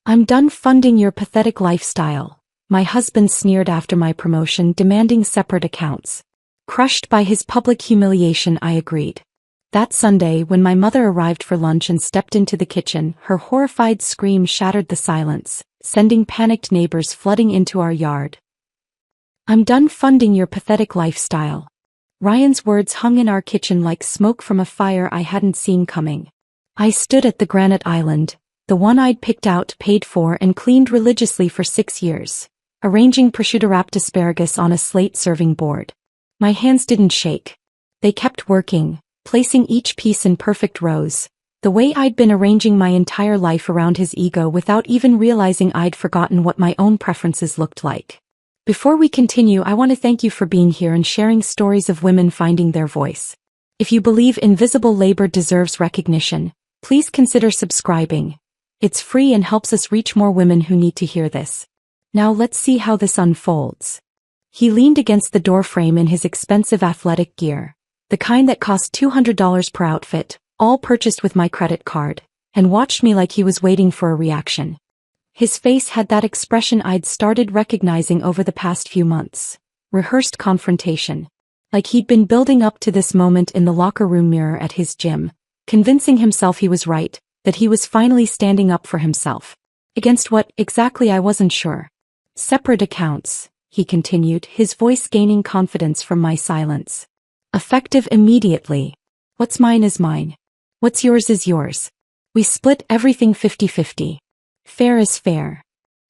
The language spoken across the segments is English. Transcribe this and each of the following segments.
I'm done funding your pathetic lifestyle. My husband sneered after my promotion, demanding separate accounts. Crushed by his public humiliation, I agreed. That Sunday, when my mother arrived for lunch and stepped into the kitchen, her horrified scream shattered the silence, sending panicked neighbors flooding into our yard. I'm done funding your pathetic lifestyle. Ryan's words hung in our kitchen like smoke from a fire I hadn't seen coming. I stood at the granite island, the one I'd picked out, paid for, and cleaned religiously for 6 years, arranging prosciutto-wrapped asparagus on a slate serving board. My hands didn't shake. They kept working, placing each piece in perfect rows, the way I'd been arranging my entire life around his ego without even realizing I'd forgotten what my own preferences looked like. Before we continue, I want to thank you for being here and sharing stories of women finding their voice. If you believe invisible labor deserves recognition, please consider subscribing. It's free and helps us reach more women who need to hear this. Now let's see how this unfolds. He leaned against the doorframe in his expensive athletic gear, the kind that cost $200 per outfit, all purchased with my credit card, and watched me like he was waiting for a reaction. His face had that expression I'd started recognizing over the past few months. Rehearsed confrontation. Like he'd been building up to this moment in the locker room mirror at his gym, convincing himself he was right, that he was finally standing up for himself. Against what exactly, I wasn't sure. Separate accounts, he continued, his voice gaining confidence from my silence. Effective immediately. What's mine is mine. What's yours is yours. We split everything 50-50. Fair is fair.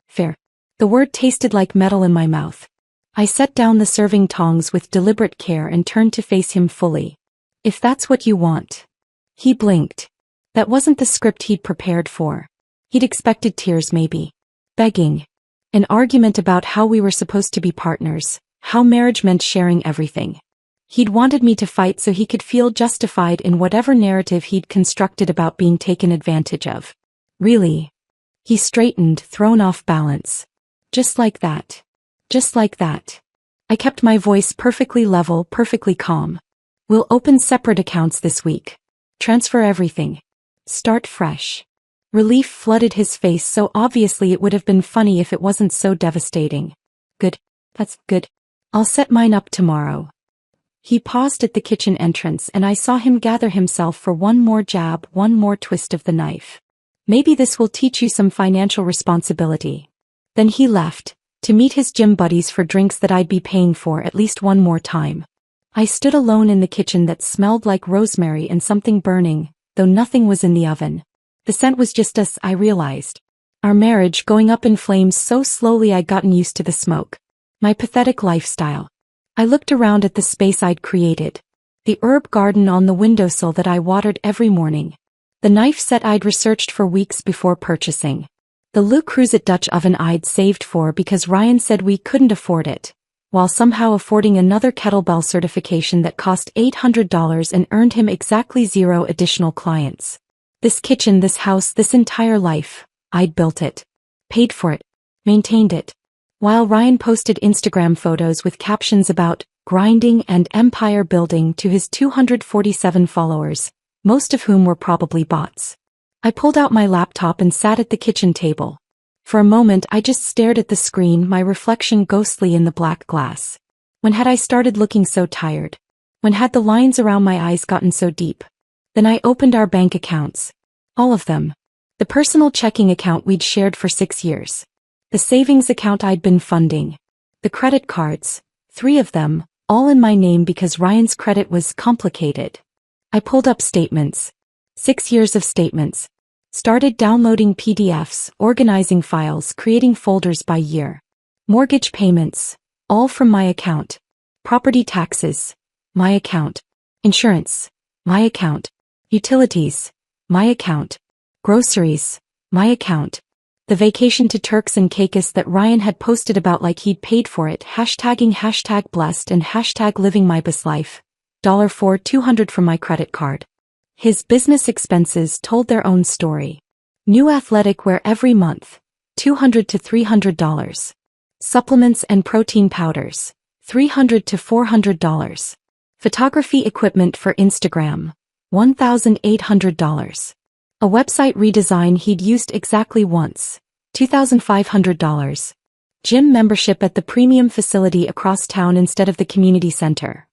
Fair. The word tasted like metal in my mouth. I set down the serving tongs with deliberate care and turned to face him fully. If that's what you want. He blinked. That wasn't the script he'd prepared for. He'd expected tears, maybe. Begging. An argument about how we were supposed to be partners, how marriage meant sharing everything. He'd wanted me to fight so he could feel justified in whatever narrative he'd constructed about being taken advantage of. Really? He straightened, thrown off balance. Just like that. Just like that. I kept my voice perfectly level, perfectly calm. We'll open separate accounts this week. Transfer everything. Start fresh. Relief flooded his face, so obviously it would have been funny if it wasn't so devastating. Good. That's good. I'll set mine up tomorrow. He paused at the kitchen entrance and I saw him gather himself for one more jab, one more twist of the knife. Maybe this will teach you some financial responsibility. Then he left, to meet his gym buddies for drinks that I'd be paying for at least one more time. I stood alone in the kitchen that smelled like rosemary and something burning, though nothing was in the oven. The scent was just us, I realized. Our marriage going up in flames so slowly I'd gotten used to the smoke. My pathetic lifestyle. I looked around at the space I'd created. The herb garden on the windowsill that I watered every morning. The knife set I'd researched for weeks before purchasing. The Le Creuset Dutch oven I'd saved for because Ryan said we couldn't afford it, while somehow affording another kettlebell certification that cost $800 and earned him exactly 0 additional clients. This kitchen, this house, this entire life, I'd built it. Paid for it. Maintained it. While Ryan posted Instagram photos with captions about grinding and empire building to his 247 followers, most of whom were probably bots. I pulled out my laptop and sat at the kitchen table. For a moment I just stared at the screen, my reflection ghostly in the black glass. When had I started looking so tired? When had the lines around my eyes gotten so deep? Then I opened our bank accounts. All of them. The personal checking account we'd shared for 6 years. The savings account I'd been funding. The credit cards, 3 of them, all in my name because Ryan's credit was complicated. I pulled up statements. 6 years of statements. Started downloading PDFs, organizing files, creating folders by year. Mortgage payments, all from my account. Property taxes, my account. Insurance, my account. Utilities, my account. Groceries, my account. The vacation to Turks and Caicos that Ryan had posted about like he'd paid for it, hashtagging #blessed and #living my best life. $4 $200 from my credit card. His business expenses told their own story. New athletic wear every month, $200 to $300. Supplements and protein powders, $300 to $400. Photography equipment for Instagram, $1,800. A website redesign he'd used exactly once, $2,500. Gym membership at the premium facility across town instead of the community center.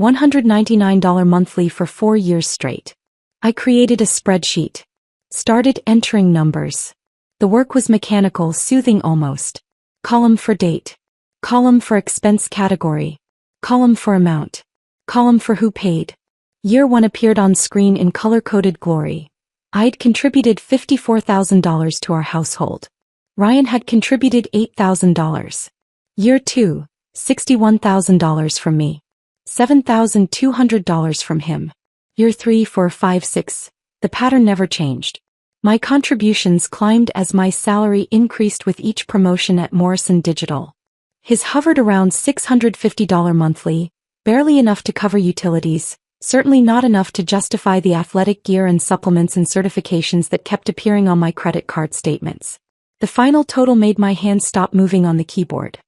$199 monthly for 4 years straight. I created a spreadsheet. Started entering numbers. The work was mechanical, soothing almost. Column for date. Column for expense category. Column for amount. Column for who paid. Year 1 appeared on screen in color-coded glory. I'd contributed $54,000 to our household. Ryan had contributed $8,000. Year 2, $61,000 from me. $7,200 from him. Year 3, 4, 5, 6. The pattern never changed. My contributions climbed as my salary increased with each promotion at Morrison Digital. His hovered around $650 monthly, barely enough to cover utilities, certainly not enough to justify the athletic gear and supplements and certifications that kept appearing on my credit card statements. The final total made my hands stop moving on the keyboard.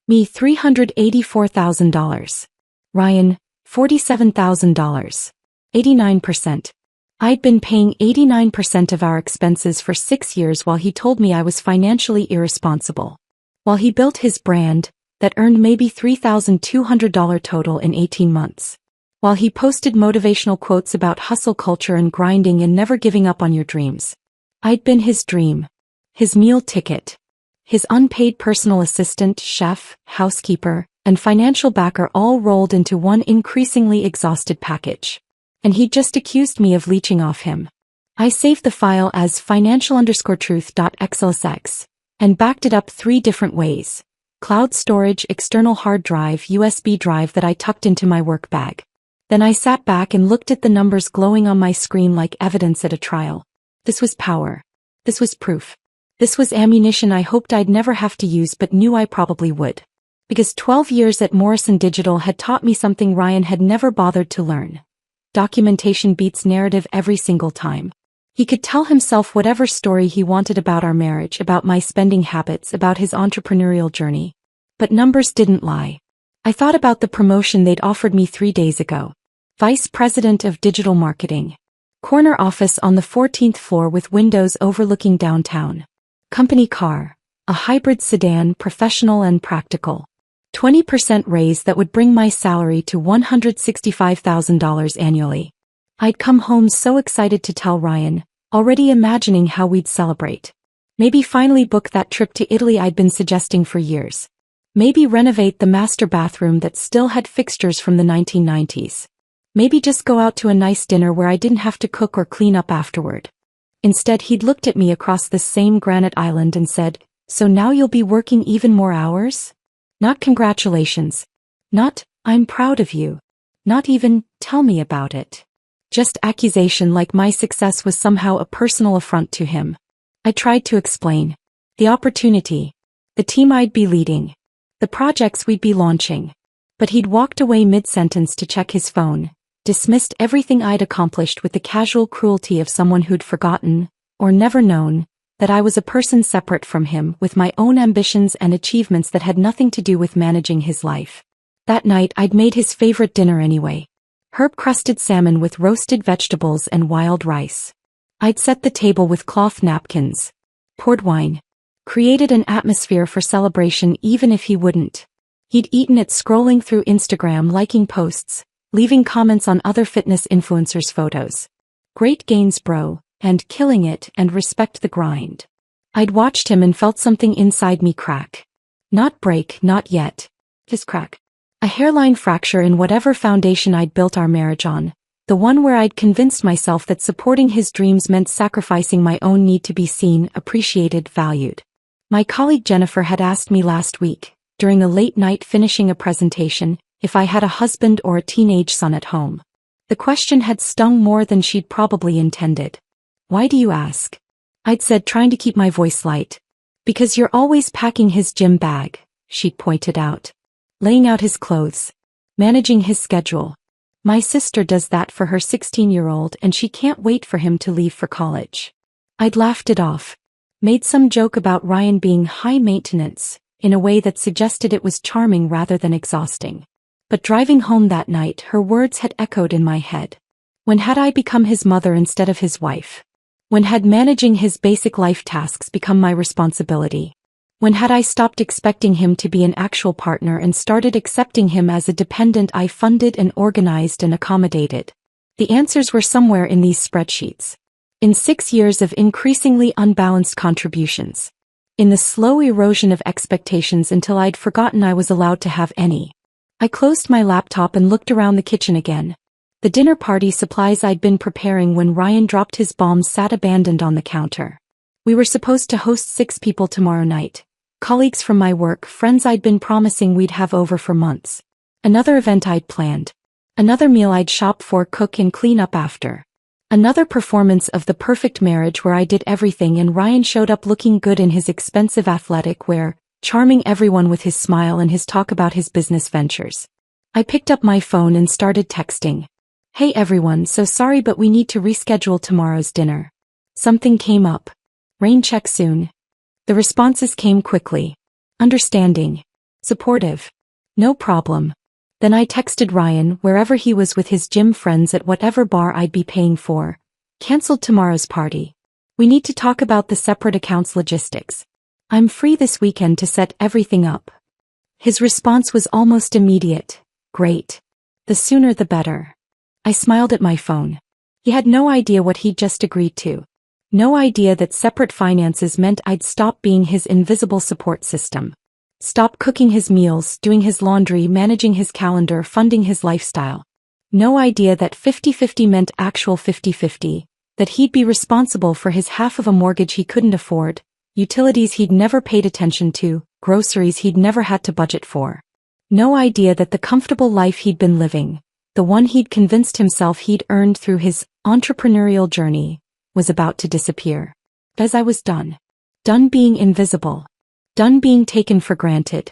Me $384,000. Ryan, $47,000. 89%. I'd been paying 89% of our expenses for 6 years while he told me I was financially irresponsible. While he built his brand, that earned maybe $3,200 total in 18 months. While he posted motivational quotes about hustle culture and grinding and never giving up on your dreams. I'd been his dream. His meal ticket. His unpaid personal assistant, chef, housekeeper, and financial backer all rolled into one increasingly exhausted package. And he just accused me of leeching off him. I saved the file as financial_truth.xlsx and backed it up 3 different ways. Cloud storage, external hard drive, USB drive that I tucked into my work bag. Then I sat back and looked at the numbers glowing on my screen like evidence at a trial. This was power. This was proof. This was ammunition I hoped I'd never have to use but knew I probably would. Because 12 years at Morrison Digital had taught me something Ryan had never bothered to learn. Documentation beats narrative every single time. He could tell himself whatever story he wanted about our marriage, about my spending habits, about his entrepreneurial journey. But numbers didn't lie. I thought about the promotion they'd offered me 3 days ago. Vice President of Digital Marketing. Corner office on the 14th floor with windows overlooking downtown. Company car. A hybrid sedan, professional and practical. 20% raise that would bring my salary to $165,000 annually. I'd come home so excited to tell Ryan, already imagining how we'd celebrate. Maybe finally book that trip to Italy I'd been suggesting for years. Maybe renovate the master bathroom that still had fixtures from the 1990s. Maybe just go out to a nice dinner where I didn't have to cook or clean up afterward. Instead, he'd looked at me across this same granite island and said, "So now you'll be working even more hours?" Not congratulations. Not, "I'm proud of you." Not even, "Tell me about it." Just accusation like my success was somehow a personal affront to him. I tried to explain. The opportunity. The team I'd be leading. The projects we'd be launching. But he'd walked away mid-sentence to check his phone. Dismissed everything I'd accomplished with the casual cruelty of someone who'd forgotten, or never known, that I was a person separate from him with my own ambitions and achievements that had nothing to do with managing his life. That night I'd made his favorite dinner anyway. Herb-crusted salmon with roasted vegetables and wild rice. I'd set the table with cloth napkins. Poured wine. Created an atmosphere for celebration even if he wouldn't. He'd eaten it scrolling through Instagram, liking posts, leaving comments on other fitness influencers' photos. Great gains, bro, and killing it, and respect the grind. I'd watched him and felt something inside me crack. Not break, not yet. Just crack. A hairline fracture in whatever foundation I'd built our marriage on, the one where I'd convinced myself that supporting his dreams meant sacrificing my own need to be seen, appreciated, valued. My colleague Jennifer had asked me last week, during a late night finishing a presentation, if I had a husband or a teenage son at home. The question had stung more than she'd probably intended. "Why do you ask?" I'd said, trying to keep my voice light. "Because you're always packing his gym bag," she'd pointed out. "Laying out his clothes. Managing his schedule. My sister does that for her 16-year-old and she can't wait for him to leave for college." I'd laughed it off. Made some joke about Ryan being high maintenance, in a way that suggested it was charming rather than exhausting. But driving home that night, her words had echoed in my head. When had I become his mother instead of his wife? When had managing his basic life tasks become my responsibility? When had I stopped expecting him to be an actual partner and started accepting him as a dependent I funded and organized and accommodated? The answers were somewhere in these spreadsheets. In 6 years of increasingly unbalanced contributions. In the slow erosion of expectations until I'd forgotten I was allowed to have any. I closed my laptop and looked around the kitchen again. The dinner party supplies I'd been preparing when Ryan dropped his bombs sat abandoned on the counter. We were supposed to host 6 people tomorrow night. Colleagues from my work, friends I'd been promising we'd have over for months. Another event I'd planned. Another meal I'd shop for, cook and clean up after. Another performance of The Perfect Marriage where I did everything and Ryan showed up looking good in his expensive athletic wear, charming everyone with his smile and his talk about his business ventures. I picked up my phone and started texting. Hey everyone, so sorry but we need to reschedule tomorrow's dinner. Something came up. Rain check soon. The responses came quickly. Understanding. Supportive. No problem. Then I texted Ryan wherever he was with his gym friends at whatever bar I'd be paying for. Canceled tomorrow's party. We need to talk about the separate accounts logistics. I'm free this weekend to set everything up. His response was almost immediate. Great. The sooner the better. I smiled at my phone. He had no idea what he'd just agreed to. No idea that separate finances meant I'd stop being his invisible support system. Stop cooking his meals, doing his laundry, managing his calendar, funding his lifestyle. No idea that 50-50 meant actual 50-50, that he'd be responsible for his half of a mortgage he couldn't afford, utilities he'd never paid attention to, groceries he'd never had to budget for. No idea that the comfortable life he'd been living, the one he'd convinced himself he'd earned through his entrepreneurial journey, was about to disappear. As I was done. Done being invisible. Done being taken for granted.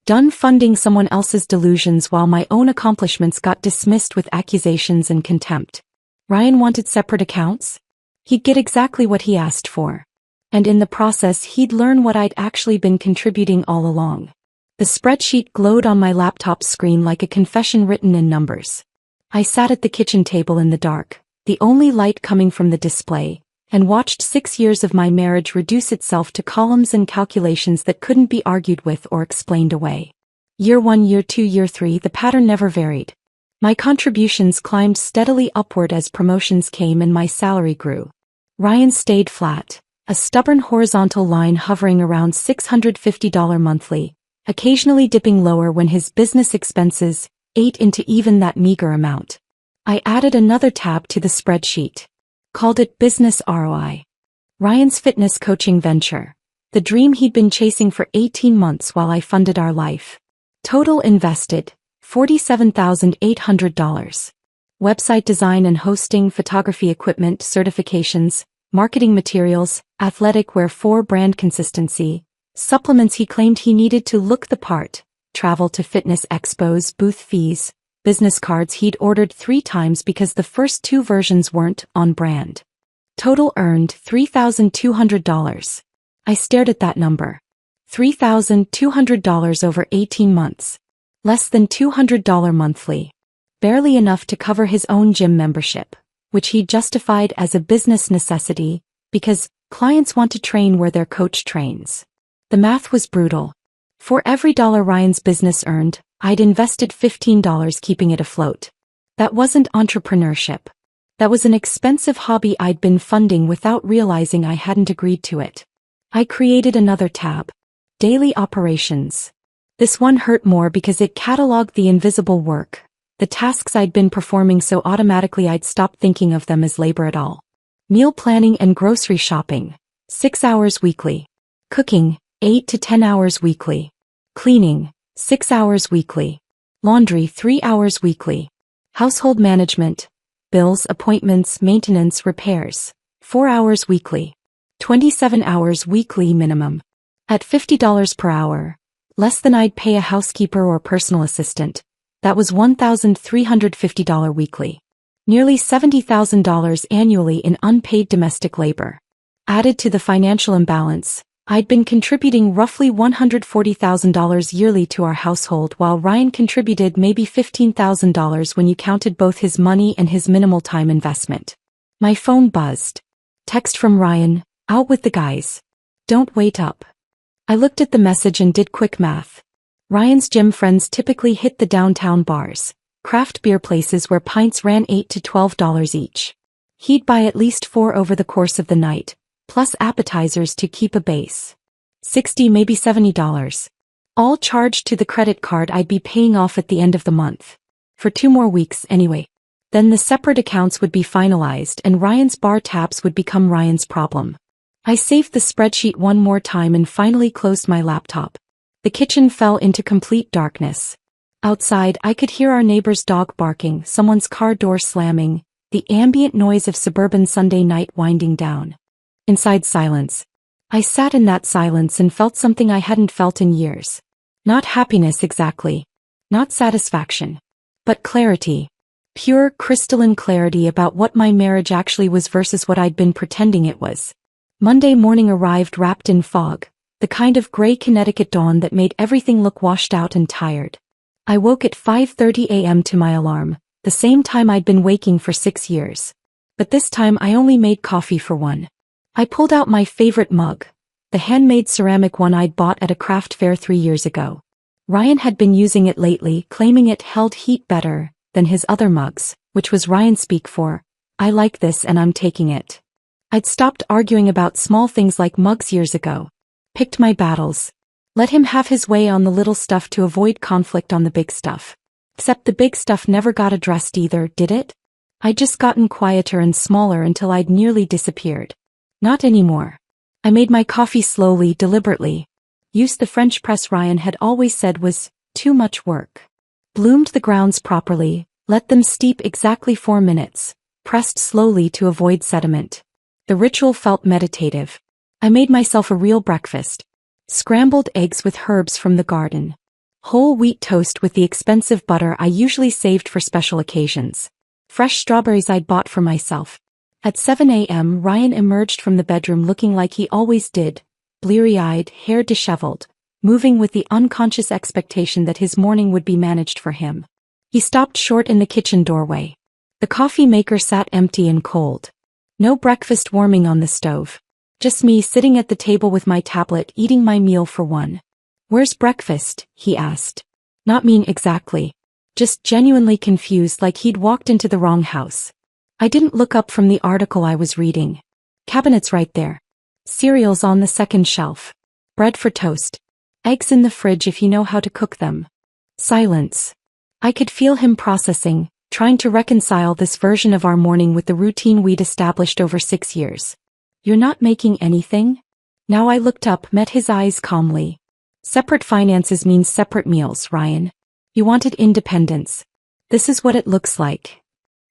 Done funding someone else's delusions while my own accomplishments got dismissed with accusations and contempt. Ryan wanted separate accounts? He'd get exactly what he asked for. And in the process he'd learn what I'd actually been contributing all along. The spreadsheet glowed on my laptop screen like a confession written in numbers. I sat at the kitchen table in the dark, the only light coming from the display, and watched 6 years of my marriage reduce itself to columns and calculations that couldn't be argued with or explained away. Year 1, year 2, year 3, the pattern never varied. My contributions climbed steadily upward as promotions came and my salary grew. Ryan stayed flat, a stubborn horizontal line hovering around $650 monthly, occasionally dipping lower when his business expenses ate into even that meager amount. I added another tab to the spreadsheet. Called it Business ROI. Ryan's fitness coaching venture. The dream he'd been chasing for 18 months while I funded our life. Total invested, $47,800. Website design and hosting, photography equipment, certifications, marketing materials, athletic wear for brand consistency, supplements he claimed he needed to look the part, travel to fitness expos, booth fees, business cards he'd ordered 3 times because the first 2 versions weren't on brand. Total earned $3,200. I stared at that number. $3,200 over 18 months. Less than $200 monthly. Barely enough to cover his own gym membership, which he justified as a business necessity, because clients want to train where their coach trains. The math was brutal. For every dollar Ryan's business earned, I'd invested $15 keeping it afloat. That wasn't entrepreneurship. That was an expensive hobby I'd been funding without realizing I hadn't agreed to it. I created another tab. Daily operations. This one hurt more because it cataloged the invisible work, the tasks I'd been performing so automatically I'd stopped thinking of them as labor at all. Meal planning and grocery shopping, 6 hours weekly. Cooking, 8 to 10 hours weekly. Cleaning, 6 hours weekly. Laundry, 3 hours weekly. Household management, bills, appointments, maintenance, repairs, 4 hours weekly. 27 hours weekly minimum. At $50 per hour, less than I'd pay a housekeeper or personal assistant, that was $1,350 weekly. Nearly $70,000 annually in unpaid domestic labor. Added to the financial imbalance, I'd been contributing roughly $140,000 yearly to our household while Ryan contributed maybe $15,000 when you counted both his money and his minimal time investment. My phone buzzed. Text from Ryan, out with the guys. Don't wait up. I looked at the message and did quick math. Ryan's gym friends typically hit the downtown bars, craft beer places where pints ran $8 to $12 each. He'd buy at least 4 over the course of the night, plus appetizers to keep a base. $60, maybe $70. All charged to the credit card I'd be paying off at the end of the month. For 2 more weeks anyway. Then the separate accounts would be finalized and Ryan's bar tabs would become Ryan's problem. I saved the spreadsheet one more time and finally closed my laptop. The kitchen fell into complete darkness. Outside, I could hear our neighbor's dog barking, someone's car door slamming, the ambient noise of suburban Sunday night winding down. Inside, silence. I sat in that silence and felt something I hadn't felt in years. Not happiness exactly. Not satisfaction. But clarity. Pure, crystalline clarity about what my marriage actually was versus what I'd been pretending it was. Monday morning arrived wrapped in fog, the kind of gray Connecticut dawn that made everything look washed out and tired. I woke at 5:30 a.m. to my alarm, the same time I'd been waking for 6 years. But this time I only made coffee for one. I pulled out my favorite mug, the handmade ceramic one I'd bought at a craft fair 3 years ago. Ryan had been using it lately, claiming it held heat better than his other mugs, which was Ryan speak for, "I like this and I'm taking it." I'd stopped arguing about small things like mugs years ago. Picked my battles. Let him have his way on the little stuff to avoid conflict on the big stuff. Except the big stuff never got addressed either, did it? I'd just gotten quieter and smaller until I'd nearly disappeared. Not anymore. I made my coffee slowly, deliberately. Used the French press Ryan had always said was too much work. Bloomed the grounds properly, let them steep exactly 4 minutes, pressed slowly to avoid sediment. The ritual felt meditative. I made myself a real breakfast. Scrambled eggs with herbs from the garden. Whole wheat toast with the expensive butter I usually saved for special occasions. Fresh strawberries I'd bought for myself. At 7 a.m. Ryan emerged from the bedroom looking like he always did, bleary-eyed, hair disheveled, moving with the unconscious expectation that his morning would be managed for him. He stopped short in the kitchen doorway. The coffee maker sat empty and cold. No breakfast warming on the stove. Just me sitting at the table with my tablet eating my meal for one. "Where's breakfast?" he asked. Not mean exactly. Just genuinely confused, like he'd walked into the wrong house. I didn't look up from the article I was reading. Cabinet's right there. Cereals on the second shelf. Bread for toast. Eggs in the fridge if you know how to cook them. Silence. I could feel him processing, trying to reconcile this version of our morning with the routine we'd established over 6 years. "You're not making anything?" Now I looked up, met his eyes calmly. "Separate finances means separate meals, Ryan. You wanted independence. This is what it looks like."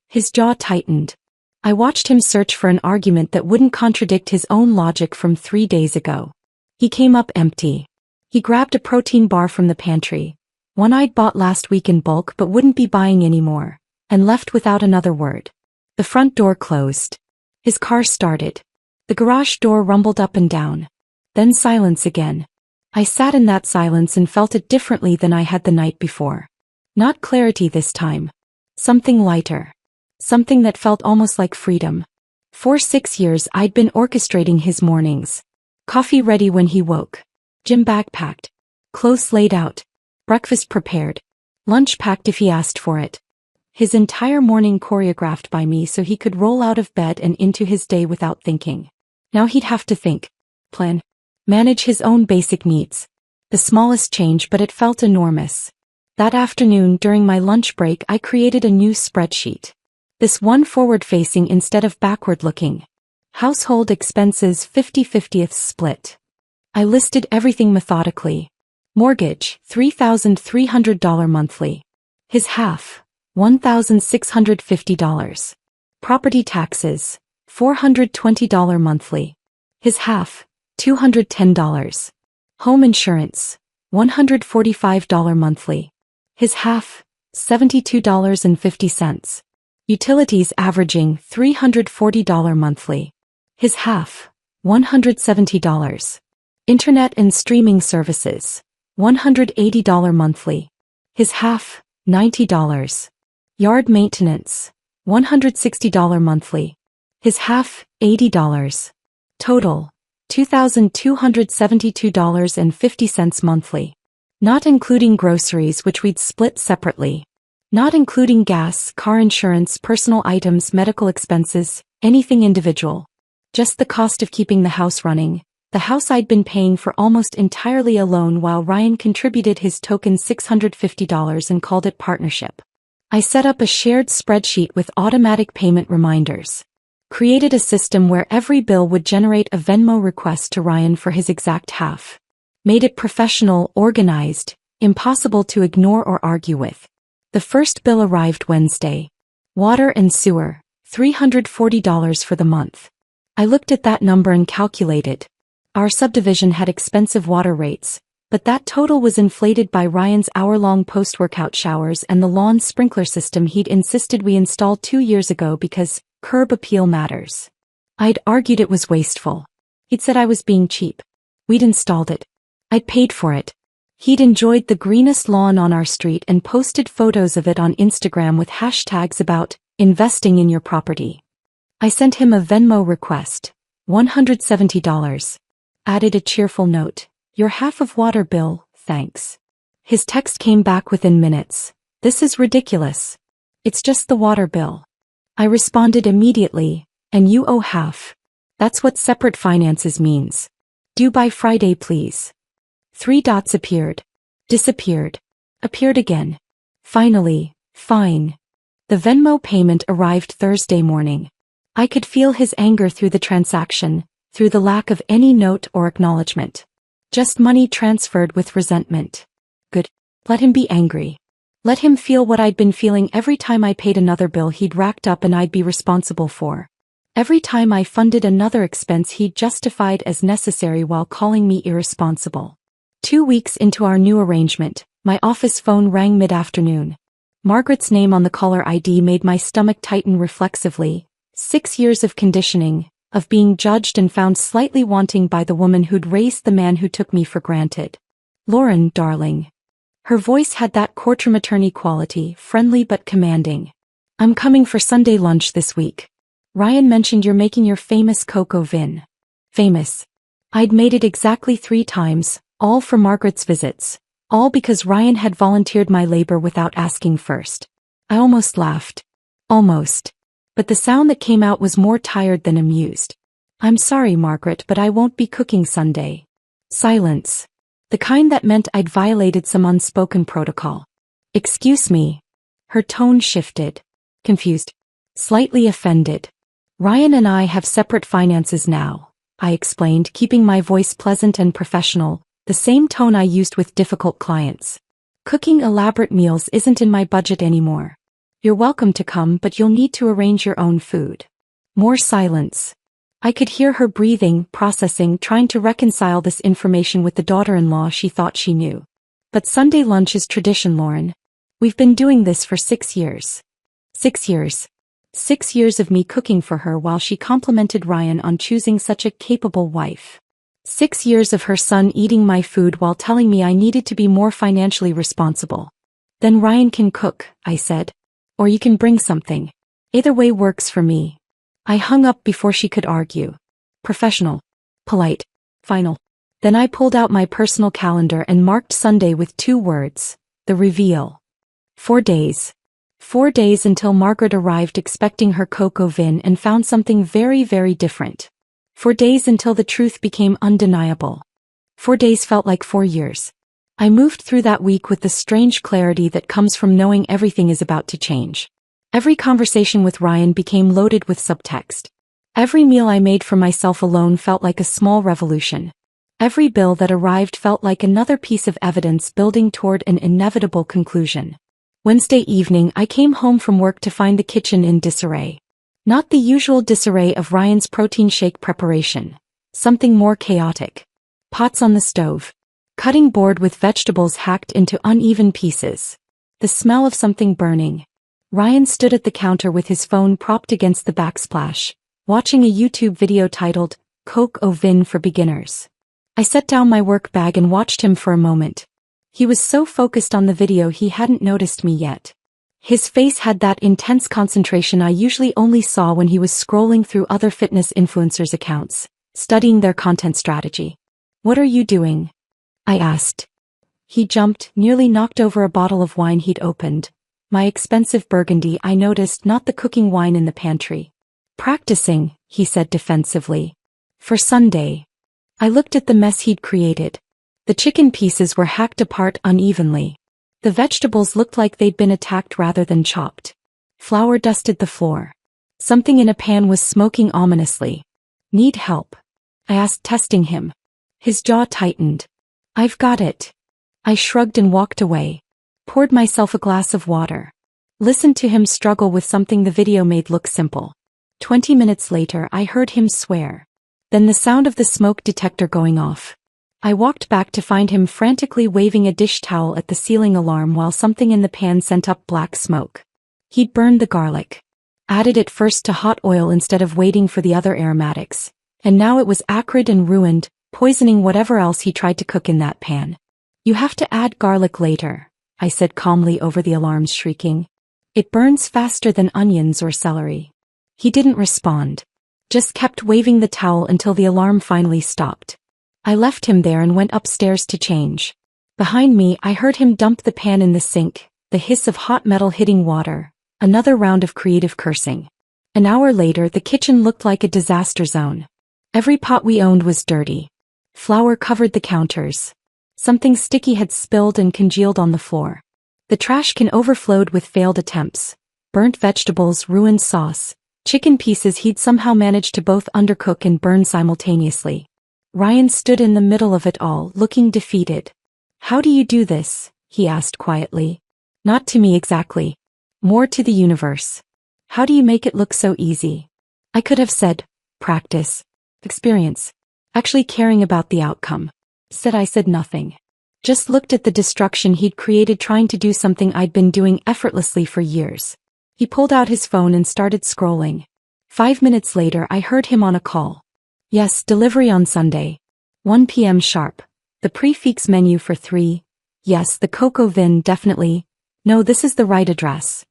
His jaw tightened. I watched him search for an argument that wouldn't contradict his own logic from 3 days ago. He came up empty. He grabbed a protein bar from the pantry, one I'd bought last week in bulk but wouldn't be buying anymore, and left without another word. The front door closed. His car started. The garage door rumbled up and down. Then silence again. I sat in that silence and felt it differently than I had the night before. Not clarity this time. Something lighter. Something that felt almost like freedom. For 6 years I'd been orchestrating his mornings. Coffee ready when he woke. Gym bag packed. Clothes laid out. Breakfast prepared. Lunch packed if he asked for it. His entire morning choreographed by me so he could roll out of bed and into his day without thinking. Now he'd have to think. Plan. Manage his own basic needs. The smallest change, but it felt enormous. That afternoon during my lunch break I created a new spreadsheet. This one forward-facing instead of backward-looking. Household expenses 50/50th split. I listed everything methodically. Mortgage, $3,300 monthly. His half, $1,650. Property taxes, $420 monthly. His half, $210. Home insurance, $145 monthly. His half, $72.50. Utilities averaging $340 monthly. His half, $170. Internet and streaming services, $180 monthly. His half, $90. Yard maintenance, $160 monthly. His half, $80. Total, $2,272.50 monthly. Not including groceries which we'd split separately. Not including gas, car insurance, personal items, medical expenses, anything individual. Just the cost of keeping the house running. The house I'd been paying for almost entirely alone while Ryan contributed his token $650 and called it partnership. I set up a shared spreadsheet with automatic payment reminders. Created a system where every bill would generate a Venmo request to Ryan for his exact half. Made it professional, organized, impossible to ignore or argue with. The first bill arrived Wednesday. Water and sewer, $340 for the month. I looked at that number and calculated. Our subdivision had expensive water rates, but that total was inflated by Ryan's hour-long post-workout showers and the lawn sprinkler system he'd insisted we install 2 years ago because curb appeal matters. I'd argued it was wasteful. He'd said I was being cheap. We'd installed it. I'd paid for it. He'd enjoyed the greenest lawn on our street and posted photos of it on Instagram with hashtags about investing in your property. I sent him a Venmo request, $170. Added a cheerful note, your half of water bill, thanks. His text came back within minutes. This is ridiculous. It's just the water bill. I responded immediately, and you owe half. That's what separate finances means. Due by Friday, please. 3 dots appeared. Disappeared. Appeared again. Finally, fine. The Venmo payment arrived Thursday morning. I could feel his anger through the transaction, through the lack of any note or acknowledgement. Just money transferred with resentment. Good. Let him be angry. Let him feel what I'd been feeling every time I paid another bill he'd racked up and I'd be responsible for. Every time I funded another expense he'd justified as necessary while calling me irresponsible. 2 weeks into our new arrangement, my office phone rang mid-afternoon. Margaret's name on the caller ID made my stomach tighten reflexively. 6 years of conditioning, of being judged and found slightly wanting by the woman who'd raised the man who took me for granted. Lauren, darling. Her voice had that courtroom attorney quality, friendly but commanding. I'm coming for Sunday lunch this week. Ryan mentioned you're making your famous coq au vin. Famous. I'd made it exactly 3 times, all for Margaret's visits. All because Ryan had volunteered my labor without asking first. I almost laughed. Almost. But the sound that came out was more tired than amused. I'm sorry, Margaret, but I won't be cooking Sunday. Silence. The kind that meant I'd violated some unspoken protocol. Excuse me. Her tone shifted. Confused. Slightly offended. Ryan and I have separate finances now, I explained, keeping my voice pleasant and professional, the same tone I used with difficult clients. Cooking elaborate meals isn't in my budget anymore. You're welcome to come, but you'll need to arrange your own food. More silence. I could hear her breathing, processing, trying to reconcile this information with the daughter-in-law she thought she knew. But Sunday lunch is tradition, Lauren. We've been doing this for 6 years. 6 years. 6 years of me cooking for her while she complimented Ryan on choosing such a capable wife. 6 years of her son eating my food while telling me I needed to be more financially responsible. Then Ryan can cook, I said. Or you can bring something. Either way works for me. I hung up before she could argue. Professional. Polite. Final. Then I pulled out my personal calendar and marked Sunday with 2 words. The reveal. 4 days. 4 days until Margaret arrived expecting her coq au vin and found something very, very different. 4 days until the truth became undeniable. 4 days felt like 4 years. I moved through that week with the strange clarity that comes from knowing everything is about to change. Every conversation with Ryan became loaded with subtext. Every meal I made for myself alone felt like a small revolution. Every bill that arrived felt like another piece of evidence building toward an inevitable conclusion. Wednesday evening I came home from work to find the kitchen in disarray. Not the usual disarray of Ryan's protein shake preparation. Something more chaotic. Pots on the stove. Cutting board with vegetables hacked into uneven pieces. The smell of something burning. Ryan stood at the counter with his phone propped against the backsplash, watching a YouTube video titled, Coq au vin for Beginners. I set down my work bag and watched him for a moment. He was so focused on the video he hadn't noticed me yet. His face had that intense concentration I usually only saw when he was scrolling through other fitness influencers' accounts, studying their content strategy. "What are you doing?" I asked. He jumped, nearly knocked over a bottle of wine he'd opened. My expensive Burgundy, I noticed, not the cooking wine in the pantry. "Practicing," he said defensively. "For Sunday." I looked at the mess he'd created. The chicken pieces were hacked apart unevenly. The vegetables looked like they'd been attacked rather than chopped. Flour dusted the floor. Something in a pan was smoking ominously. "Need help?" I asked, testing him. His jaw tightened. "I've got it." I shrugged and walked away. Poured myself a glass of water. Listened to him struggle with something the video made look simple. 20 minutes later, I heard him swear. Then the sound of the smoke detector going off. I walked back to find him frantically waving a dish towel at the ceiling alarm while something in the pan sent up black smoke. He'd burned the garlic. Added it first to hot oil instead of waiting for the other aromatics. And now it was acrid and ruined, poisoning whatever else he tried to cook in that pan. "You have to add garlic later," I said calmly over the alarm's shrieking. "It burns faster than onions or celery." He didn't respond. Just kept waving the towel until the alarm finally stopped. I left him there and went upstairs to change. Behind me, I heard him dump the pan in the sink, the hiss of hot metal hitting water, another round of creative cursing. An hour later, the kitchen looked like a disaster zone. Every pot we owned was dirty. Flour covered the counters. Something sticky had spilled and congealed on the floor. The trash can overflowed with failed attempts. Burnt vegetables, ruined sauce, chicken pieces he'd somehow managed to both undercook and burn simultaneously. Ryan stood in the middle of it all, looking defeated. "How do you do this?" he asked quietly. Not to me exactly. More to the universe. "How do you make it look so easy?" I could have said, practice, experience, actually caring about the outcome. Instead I said nothing. Just looked at the destruction he'd created trying to do something I'd been doing effortlessly for years. He pulled out his phone and started scrolling. 5 minutes later I heard him on a call. "Yes, delivery on Sunday. 1 p.m. sharp. The prix menu for 3. Yes, the Coco Vin definitely. No, this is the right address."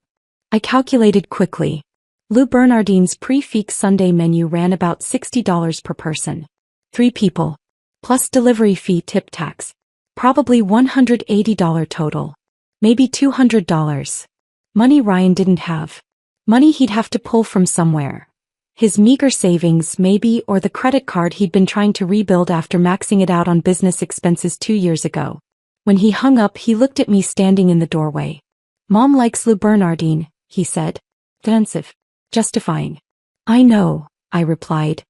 I calculated quickly. Lou Bernardin's prix Sunday menu ran about $60 per person. 3 people. Plus delivery fee, tip, tax. Probably $180 total. Maybe $200. Money Ryan didn't have. Money he'd have to pull from somewhere. His meager savings, maybe, or the credit card he'd been trying to rebuild after maxing it out on business expenses 2 years ago. When he hung up, he looked at me standing in the doorway. "Mom likes Lou Bernardin," he said. Defensive. Justifying. "I know," I replied.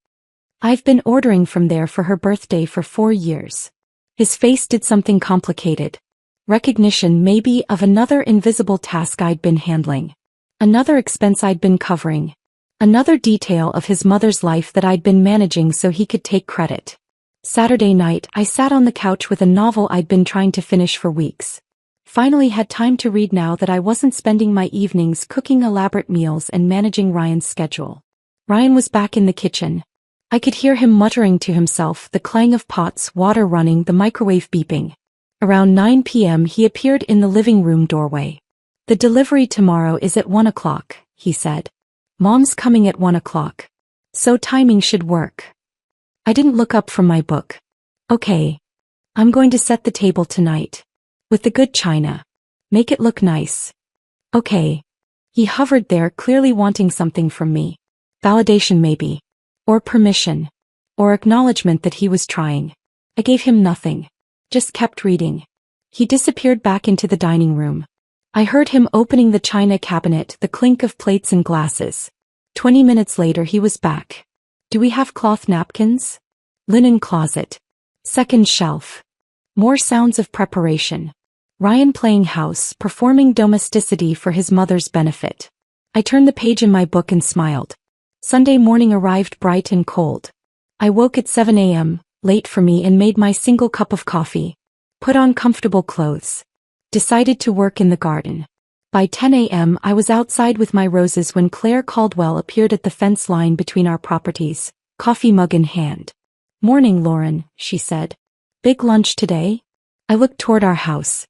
"I've been ordering from there for her birthday for 4 years." His face did something complicated. Recognition, maybe, of another invisible task I'd been handling. Another expense I'd been covering. Another detail of his mother's life that I'd been managing so he could take credit. Saturday night, I sat on the couch with a novel I'd been trying to finish for weeks. Finally had time to read now that I wasn't spending my evenings cooking elaborate meals and managing Ryan's schedule. Ryan was back in the kitchen. I could hear him muttering to himself, the clang of pots, water running, the microwave beeping. Around 9 p.m. he appeared in the living room doorway. "The delivery tomorrow is at 1 o'clock, he said. "Mom's coming at 1 o'clock. So timing should work." I didn't look up from my book. "Okay. I'm going to set the table tonight. With the good china. Make it look nice." "Okay." He hovered there, clearly wanting something from me. Validation maybe. Or permission. Or acknowledgement that he was trying. I gave him nothing. Just kept reading. He disappeared back into the dining room. I heard him opening the china cabinet, the clink of plates and glasses. 20 minutes later he was back. "Do we have cloth napkins?" "Linen closet. Second shelf." More sounds of preparation. Ryan playing house, performing domesticity for his mother's benefit. I turned the page in my book and smiled. Sunday morning arrived bright and cold. I woke at 7 a.m., late for me, and made my single cup of coffee. Put on comfortable clothes. Decided to work in the garden. By 10 a.m. I was outside with my roses when Claire Caldwell appeared at the fence line between our properties, coffee mug in hand. "Morning, Lauren," she said. "Big lunch today?" I looked toward our house.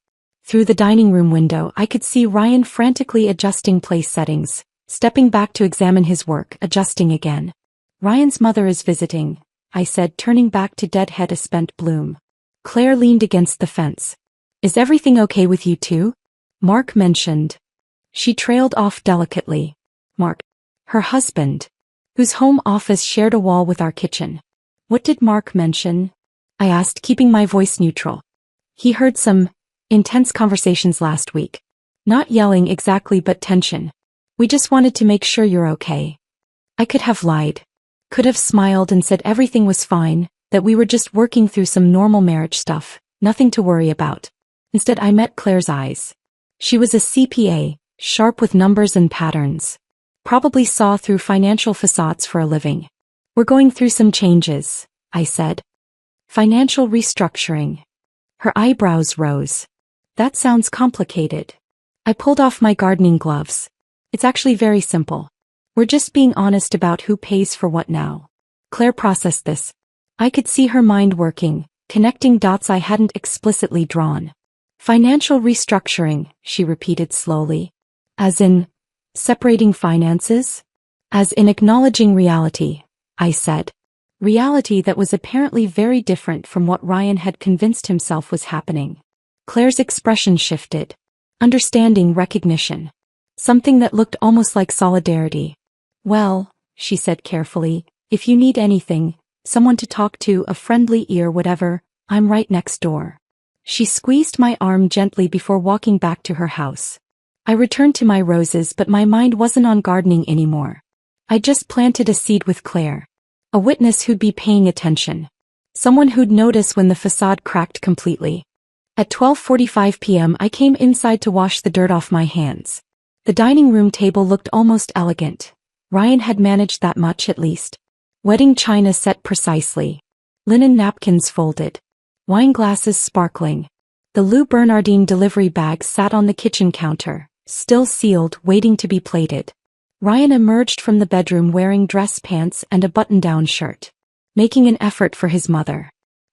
Through the dining room window, I could see Ryan frantically adjusting place settings, stepping back to examine his work, adjusting again. Ryan's mother is visiting, I said, turning back to deadhead a spent bloom. Claire leaned against the fence. Is everything okay with you too? Mark mentioned. She trailed off delicately. Mark. Her husband. Whose home office shared a wall with our kitchen. What did Mark mention? I asked, keeping my voice neutral. He heard some intense conversations last week. Not yelling exactly, but tension. We just wanted to make sure you're okay. I could have lied. Could have smiled and said everything was fine, that we were just working through some normal marriage stuff, nothing to worry about. Instead, I met Claire's eyes. She was a CPA, sharp with numbers and patterns. Probably saw through financial facades for a living. We're going through some changes, I said. Financial restructuring. Her eyebrows rose. That sounds complicated. I pulled off my gardening gloves. It's actually very simple. We're just being honest about who pays for what now. Claire processed this. I could see her mind working, connecting dots I hadn't explicitly drawn. Financial restructuring, she repeated slowly. As in, separating finances? As in acknowledging reality, I said. Reality that was apparently very different from what Ryan had convinced himself was happening. Claire's expression shifted. Understanding, recognition. Something that looked almost like solidarity. Well, she said carefully, if you need anything, someone to talk to, a friendly ear, whatever, I'm right next door. She squeezed my arm gently before walking back to her house. I returned to my roses, but my mind wasn't on gardening anymore. I just planted a seed with Claire. A witness who'd be paying attention. Someone who'd notice when the facade cracked completely. At 12:45 p.m. I came inside to wash the dirt off my hands. The dining room table looked almost elegant. Ryan had managed that much at least. Wedding china set precisely. Linen napkins folded. Wine glasses sparkling. The Lou Bernardine delivery bag sat on the kitchen counter, still sealed, waiting to be plated. Ryan emerged from the bedroom wearing dress pants and a button-down shirt. Making an effort for his mother.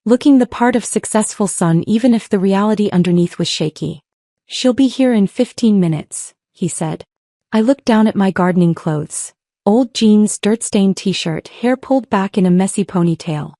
Looking the part of successful son even if the reality underneath was shaky. She'll be here in 15 minutes, he said. I looked down at my gardening clothes. Old jeans, dirt-stained t-shirt, hair pulled back in a messy ponytail.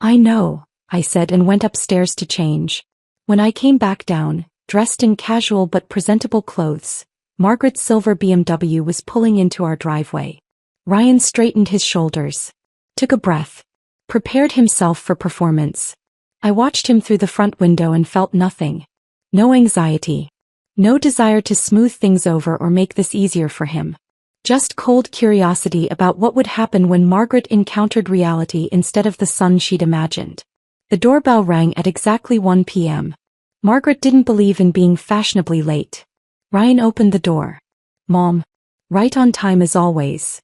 I know, I said and went upstairs to change. When I came back down, dressed in casual but presentable clothes, Margaret's silver BMW was pulling into our driveway. Ryan straightened his shoulders. Took a breath. Prepared himself for performance. I watched him through the front window and felt nothing. No anxiety. No desire to smooth things over or make this easier for him. Just cold curiosity about what would happen when Margaret encountered reality instead of the son she'd imagined. The doorbell rang at exactly 1 p.m. Margaret didn't believe in being fashionably late. Ryan opened the door. Mom. Right on time as always.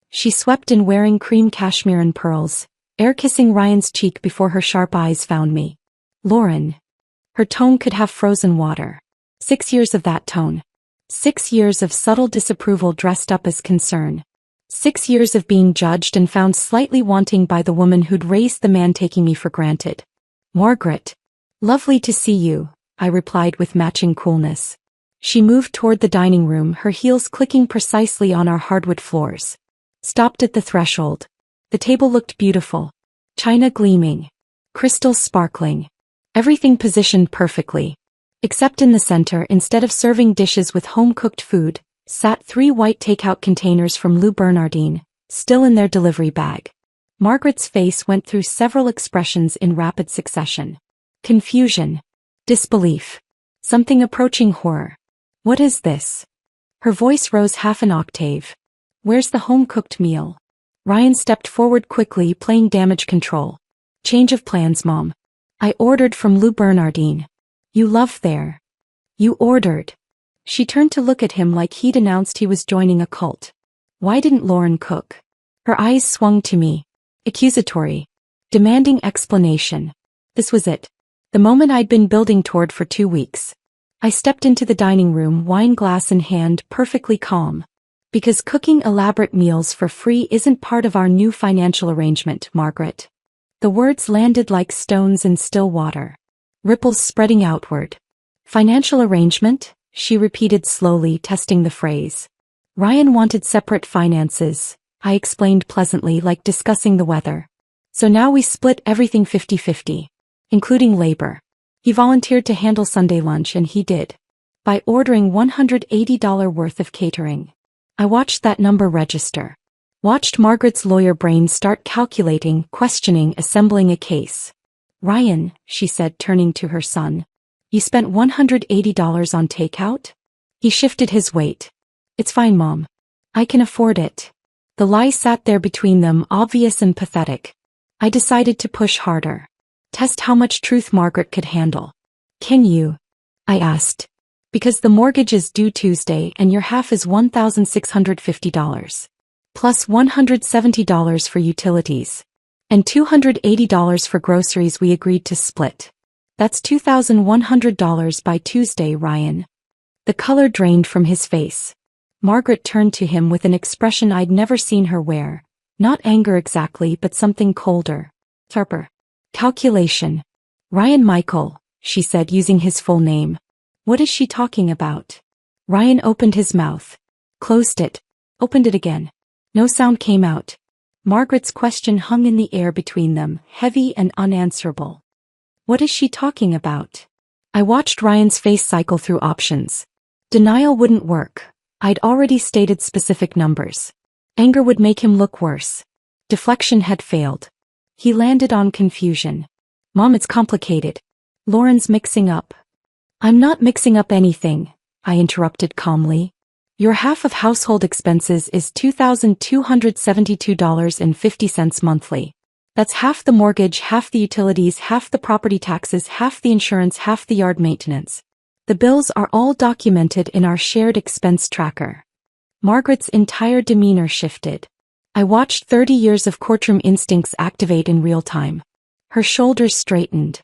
She swept in wearing cream cashmere and pearls, air-kissing Ryan's cheek before her sharp eyes found me. Lauren. Her tone could have frozen water. 6 years of that tone. 6 years of subtle disapproval dressed up as concern. 6 years of being judged and found slightly wanting by the woman who'd raised the man taking me for granted. Margaret. Lovely to see you, I replied with matching coolness. She moved toward the dining room, her heels clicking precisely on our hardwood floors. Stopped at the threshold. The table looked beautiful. China gleaming. Crystals sparkling. Everything positioned perfectly. Except in the center, instead of serving dishes with home-cooked food, sat 3 white takeout containers from Lou Bernardine, still in their delivery bag. Margaret's face went through several expressions in rapid succession. Confusion. Disbelief. Something approaching horror. What is this? Her voice rose half an octave. Where's the home-cooked meal? Ryan stepped forward quickly, playing damage control. Change of plans, Mom. I ordered from Lou Bernardine. You love there. You ordered. She turned to look at him like he'd announced he was joining a cult. Why didn't Lauren cook? Her eyes swung to me. Accusatory. Demanding explanation. This was it. The moment I'd been building toward for 2 weeks. I stepped into the dining room, wine glass in hand, perfectly calm. Because cooking elaborate meals for free isn't part of our new financial arrangement, Margaret. The words landed like stones in still water. Ripples spreading outward. Financial arrangement? She repeated slowly, testing the phrase. Ryan wanted separate finances, I explained pleasantly, like discussing the weather. So now we split everything 50-50, including labor. He volunteered to handle Sunday lunch and he did. By ordering $180 worth of catering. I watched that number register. Watched Margaret's lawyer brain start calculating, questioning, assembling a case. Ryan, she said, turning to her son. You spent $180 on takeout? He shifted his weight. It's fine, Mom. I can afford it. The lie sat there between them, obvious and pathetic. I decided to push harder. Test how much truth Margaret could handle. Can you? I asked. Because the mortgage is due Tuesday and your half is $1,650. Plus $170 for utilities. And $280 for groceries we agreed to split. That's $2,100 by Tuesday, Ryan. The color drained from his face. Margaret turned to him with an expression I'd never seen her wear. Not anger exactly, but something colder. Sharper. Calculation. Ryan Michael, she said, using his full name. What is she talking about? Ryan opened his mouth. Closed it. Opened it again. No sound came out. Margaret's question hung in the air between them, heavy and unanswerable. What is she talking about? I watched Ryan's face cycle through options. Denial wouldn't work. I'd already stated specific numbers. Anger would make him look worse. Deflection had failed. He landed on confusion. Mom, it's complicated. Lauren's mixing up. I'm not mixing up anything, I interrupted calmly. Your half of household expenses is $2,272.50 monthly. That's half the mortgage, half the utilities, half the property taxes, half the insurance, half the yard maintenance. The bills are all documented in our shared expense tracker. Margaret's entire demeanor shifted. I watched 30 years of courtroom instincts activate in real time. Her shoulders straightened.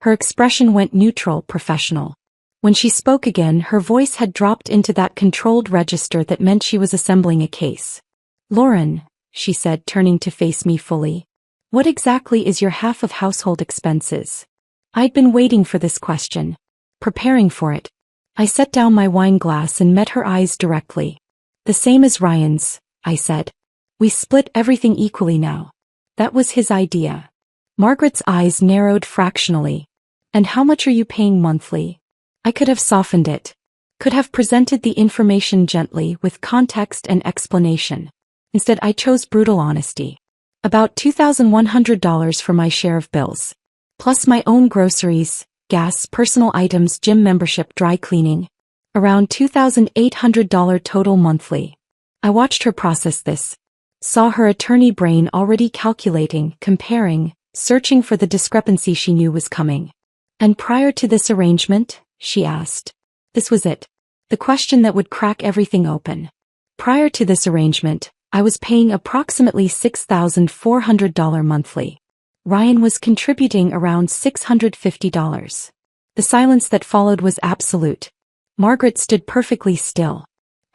Her expression went neutral, professional. When she spoke again, her voice had dropped into that controlled register that meant she was assembling a case. Lauren, she said, turning to face me fully. What exactly is your half of household expenses? I'd been waiting for this question. Preparing for it. I set down my wine glass and met her eyes directly. The same as Ryan's, I said. We split everything equally now. That was his idea. Margaret's eyes narrowed fractionally. And how much are you paying monthly? I could have softened it. Could have presented the information gently with context and explanation. Instead, I chose brutal honesty. About $2,100 for my share of bills. Plus my own groceries, gas, personal items, gym membership, dry cleaning. Around $2,800 total monthly. I watched her process this. Saw her attorney brain already calculating, comparing, searching for the discrepancy she knew was coming. And prior to this arrangement? She asked. This was it. The question that would crack everything open. Prior to this arrangement, I was paying approximately $6,400 monthly. Ryan was contributing around $650. The silence that followed was absolute. Margaret stood perfectly still.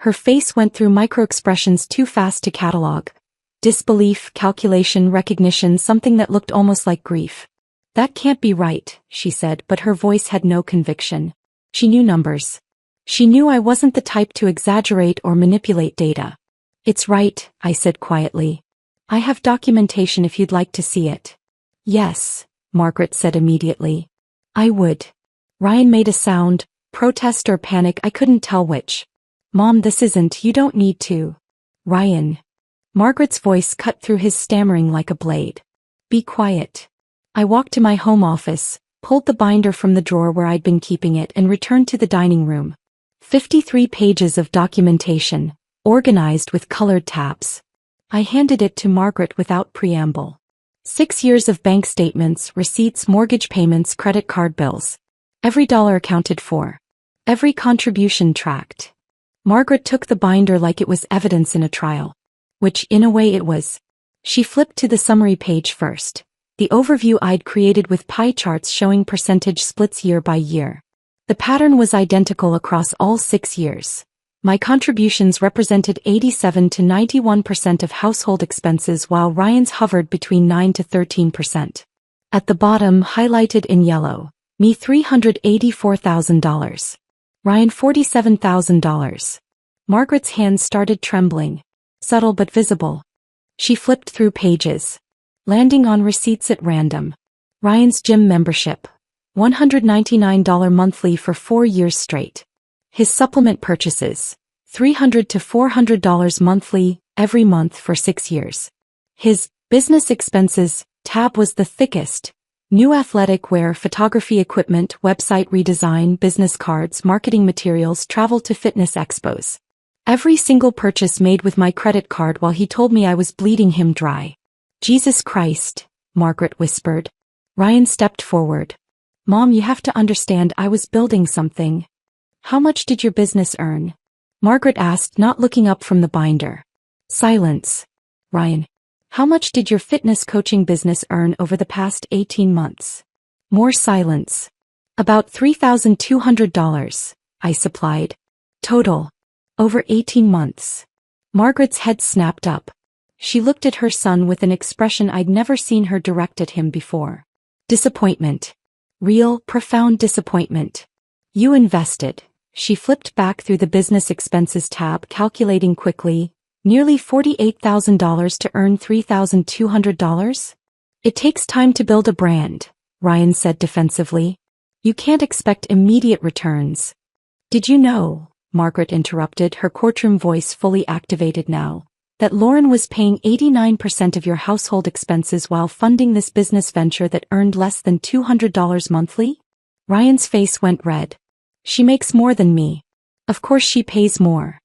Her face went through microexpressions too fast to catalog. Disbelief, calculation, recognition, something that looked almost like grief. That can't be right, she said, but her voice had no conviction. She knew numbers. She knew I wasn't the type to exaggerate or manipulate data. It's right, I said quietly. I have documentation if you'd like to see it. Yes, Margaret said immediately. I would. Ryan made a sound, protest or panic, I couldn't tell which. Mom, this isn't, you don't need to. Ryan. Margaret's voice cut through his stammering like a blade. Be quiet. I walked to my home office, pulled the binder from the drawer where I'd been keeping it and returned to the dining room. 53 pages of documentation, organized with colored tabs. I handed it to Margaret without preamble. 6 years of bank statements, receipts, mortgage payments, credit card bills. Every dollar accounted for. Every contribution tracked. Margaret took the binder like it was evidence in a trial. Which, in a way, it was. She flipped to the summary page first. The overview I'd created with pie charts showing percentage splits year by year. The pattern was identical across all 6 years. My contributions represented 87 to 91% of household expenses while Ryan's hovered between 9 to 13%. At the bottom, highlighted in yellow, Me $384,000. Ryan $47,000. Margaret's hands started trembling. Subtle but visible. She flipped through pages, landing on receipts at random. Ryan's gym membership. $199 monthly for 4 years straight. His supplement purchases. $300 to $400 monthly, every month for 6 years. His business expenses tab was the thickest. New athletic wear, photography equipment, website redesign, business cards, marketing materials, travel to fitness expos. Every single purchase made with my credit card while he told me I was bleeding him dry. Jesus Christ, Margaret whispered. Ryan stepped forward. Mom, you have to understand, I was building something. How much did your business earn? Margaret asked, not looking up from the binder. Silence. Ryan. How much did your fitness coaching business earn over the past 18 months? More silence. About $3,200, I supplied. Total. Over 18 months. Margaret's head snapped up. She looked at her son with an expression I'd never seen her direct at him before. Disappointment. Real, profound disappointment. You invested. She flipped back through the business expenses tab, calculating quickly. Nearly $48,000 to earn $3,200? It takes time to build a brand, Ryan said defensively. You can't expect immediate returns. Did you know, Margaret interrupted, her courtroom voice fully activated now, that Lauren was paying 89% of your household expenses while funding this business venture that earned less than $200 monthly? Ryan's face went red. She makes more than me. Of course she pays more.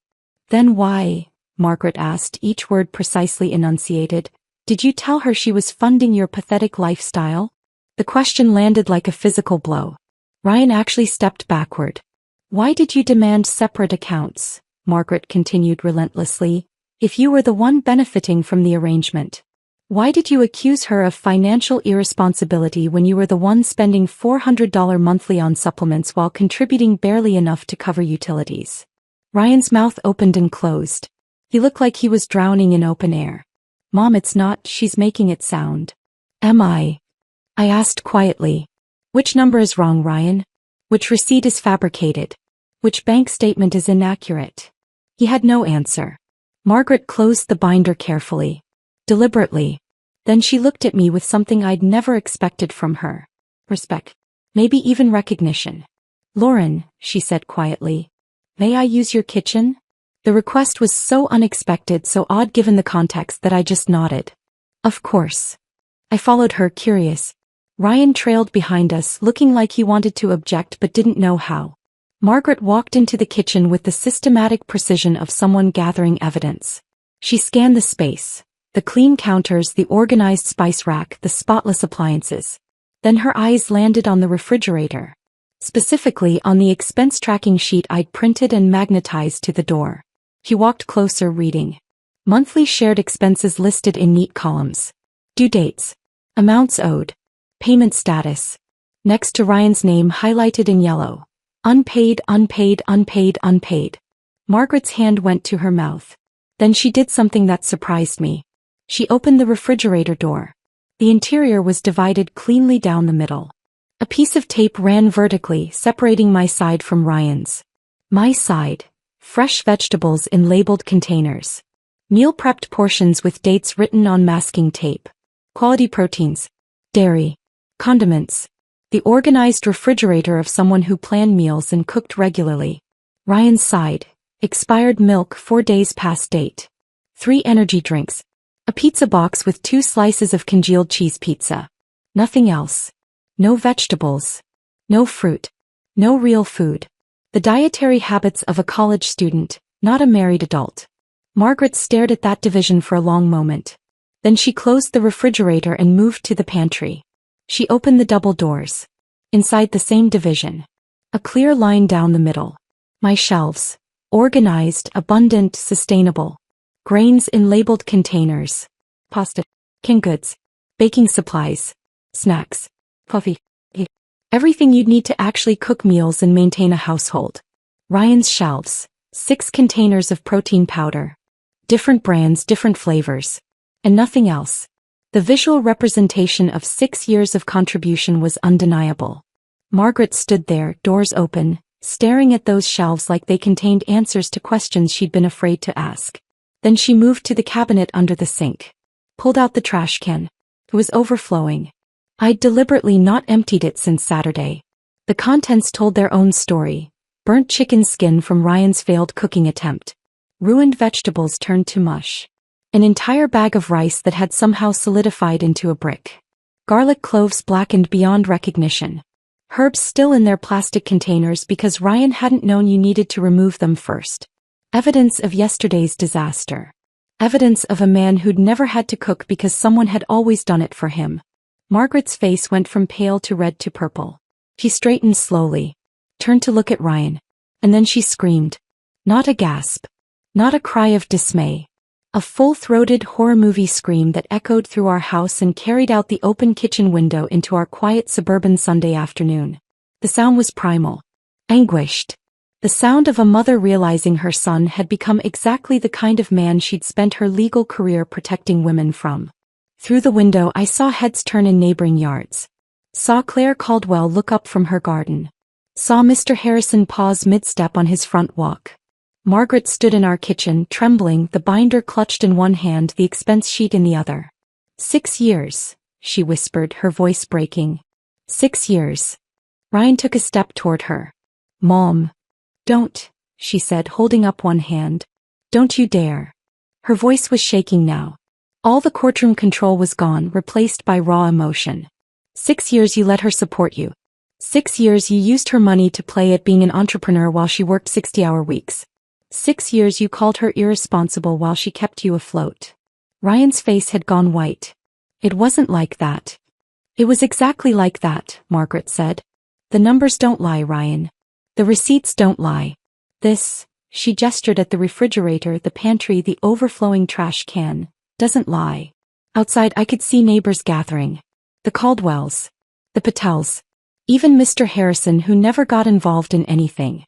Then why, Margaret asked, each word precisely enunciated, did you tell her she was funding your pathetic lifestyle? The question landed like a physical blow. Ryan actually stepped backward. Why did you demand separate accounts? Margaret continued relentlessly. If you were the one benefiting from the arrangement. Why did you accuse her of financial irresponsibility when you were the one spending $400 monthly on supplements while contributing barely enough to cover utilities? Ryan's mouth opened and closed. He looked like he was drowning in open air. Mom, it's not, she's making it sound. Am I? I asked quietly. Which number is wrong, Ryan? Which receipt is fabricated? Which bank statement is inaccurate? He had no answer. Margaret closed the binder carefully. Deliberately. Then she looked at me with something I'd never expected from her. Respect. Maybe even recognition. Lauren, she said quietly. May I use your kitchen? The request was so unexpected, so odd given the context that I just nodded. Of course. I followed her, curious. Ryan trailed behind us, looking like he wanted to object but didn't know how. Margaret walked into the kitchen with the systematic precision of someone gathering evidence. She scanned the space, the clean counters, the organized spice rack, the spotless appliances. Then her eyes landed on the refrigerator. Specifically on the expense tracking sheet I'd printed and magnetized to the door. He walked closer, reading. Monthly shared expenses listed in neat columns. Due dates. Amounts owed. Payment status. Next to Ryan's name highlighted in yellow. Unpaid, unpaid, unpaid, unpaid. Margaret's hand went to her mouth. Then she did something that surprised me. She opened the refrigerator door. The interior was divided cleanly down the middle. A piece of tape ran vertically, separating my side from Ryan's. My side. Fresh vegetables in labeled containers. Meal prepped portions with dates written on masking tape. Quality proteins. Dairy. Condiments. The organized refrigerator of someone who planned meals and cooked regularly. Ryan's side. Expired milk 4 days past date. 3 energy drinks. A pizza box with 2 slices of congealed cheese pizza. Nothing else. No vegetables. No fruit. No real food. The dietary habits of a college student, not a married adult. Margaret stared at that division for a long moment. Then she closed the refrigerator and moved to the pantry. She opened the double doors. Inside the same division. A clear line down the middle. My shelves. Organized, abundant, sustainable. Grains in labeled containers. Pasta. Canned goods. Baking supplies. Snacks. Coffee. Everything you'd need to actually cook meals and maintain a household. Ryan's shelves. 6 containers of protein powder. Different brands, different flavors. And nothing else. The visual representation of 6 years of contribution was undeniable. Margaret stood there, doors open, staring at those shelves like they contained answers to questions she'd been afraid to ask. Then she moved to the cabinet under the sink. Pulled out the trash can. It was overflowing. I'd deliberately not emptied it since Saturday. The contents told their own story. Burnt chicken skin from Ryan's failed cooking attempt. Ruined vegetables turned to mush. An entire bag of rice that had somehow solidified into a brick. Garlic cloves blackened beyond recognition. Herbs still in their plastic containers because Ryan hadn't known you needed to remove them first. Evidence of yesterday's disaster. Evidence of a man who'd never had to cook because someone had always done it for him. Margaret's face went from pale to red to purple. She straightened slowly, turned to look at Ryan, and then she screamed. Not a gasp. Not a cry of dismay. A full-throated horror movie scream that echoed through our house and carried out the open kitchen window into our quiet suburban Sunday afternoon. The sound was primal. Anguished. The sound of a mother realizing her son had become exactly the kind of man she'd spent her legal career protecting women from. Through the window I saw heads turn in neighboring yards. Saw Claire Caldwell look up from her garden. Saw Mr. Harrison pause mid-step on his front walk. Margaret stood in our kitchen, trembling, the binder clutched in one hand, the expense sheet in the other. 6 years, she whispered, her voice breaking. 6 years. Ryan took a step toward her. Mom. Don't, she said, holding up one hand. Don't you dare. Her voice was shaking now. All the courtroom control was gone, replaced by raw emotion. 6 years you let her support you. 6 years you used her money to play at being an entrepreneur while she worked 60-hour weeks. 6 years you called her irresponsible while she kept you afloat. Ryan's face had gone white. It wasn't like that. It was exactly like that, Margaret said. The numbers don't lie, Ryan. The receipts don't lie. This, she gestured at the refrigerator, the pantry, the overflowing trash can, doesn't lie. Outside I could see neighbors gathering. The Caldwells. The Patels. Even Mr. Harrison, who never got involved in anything.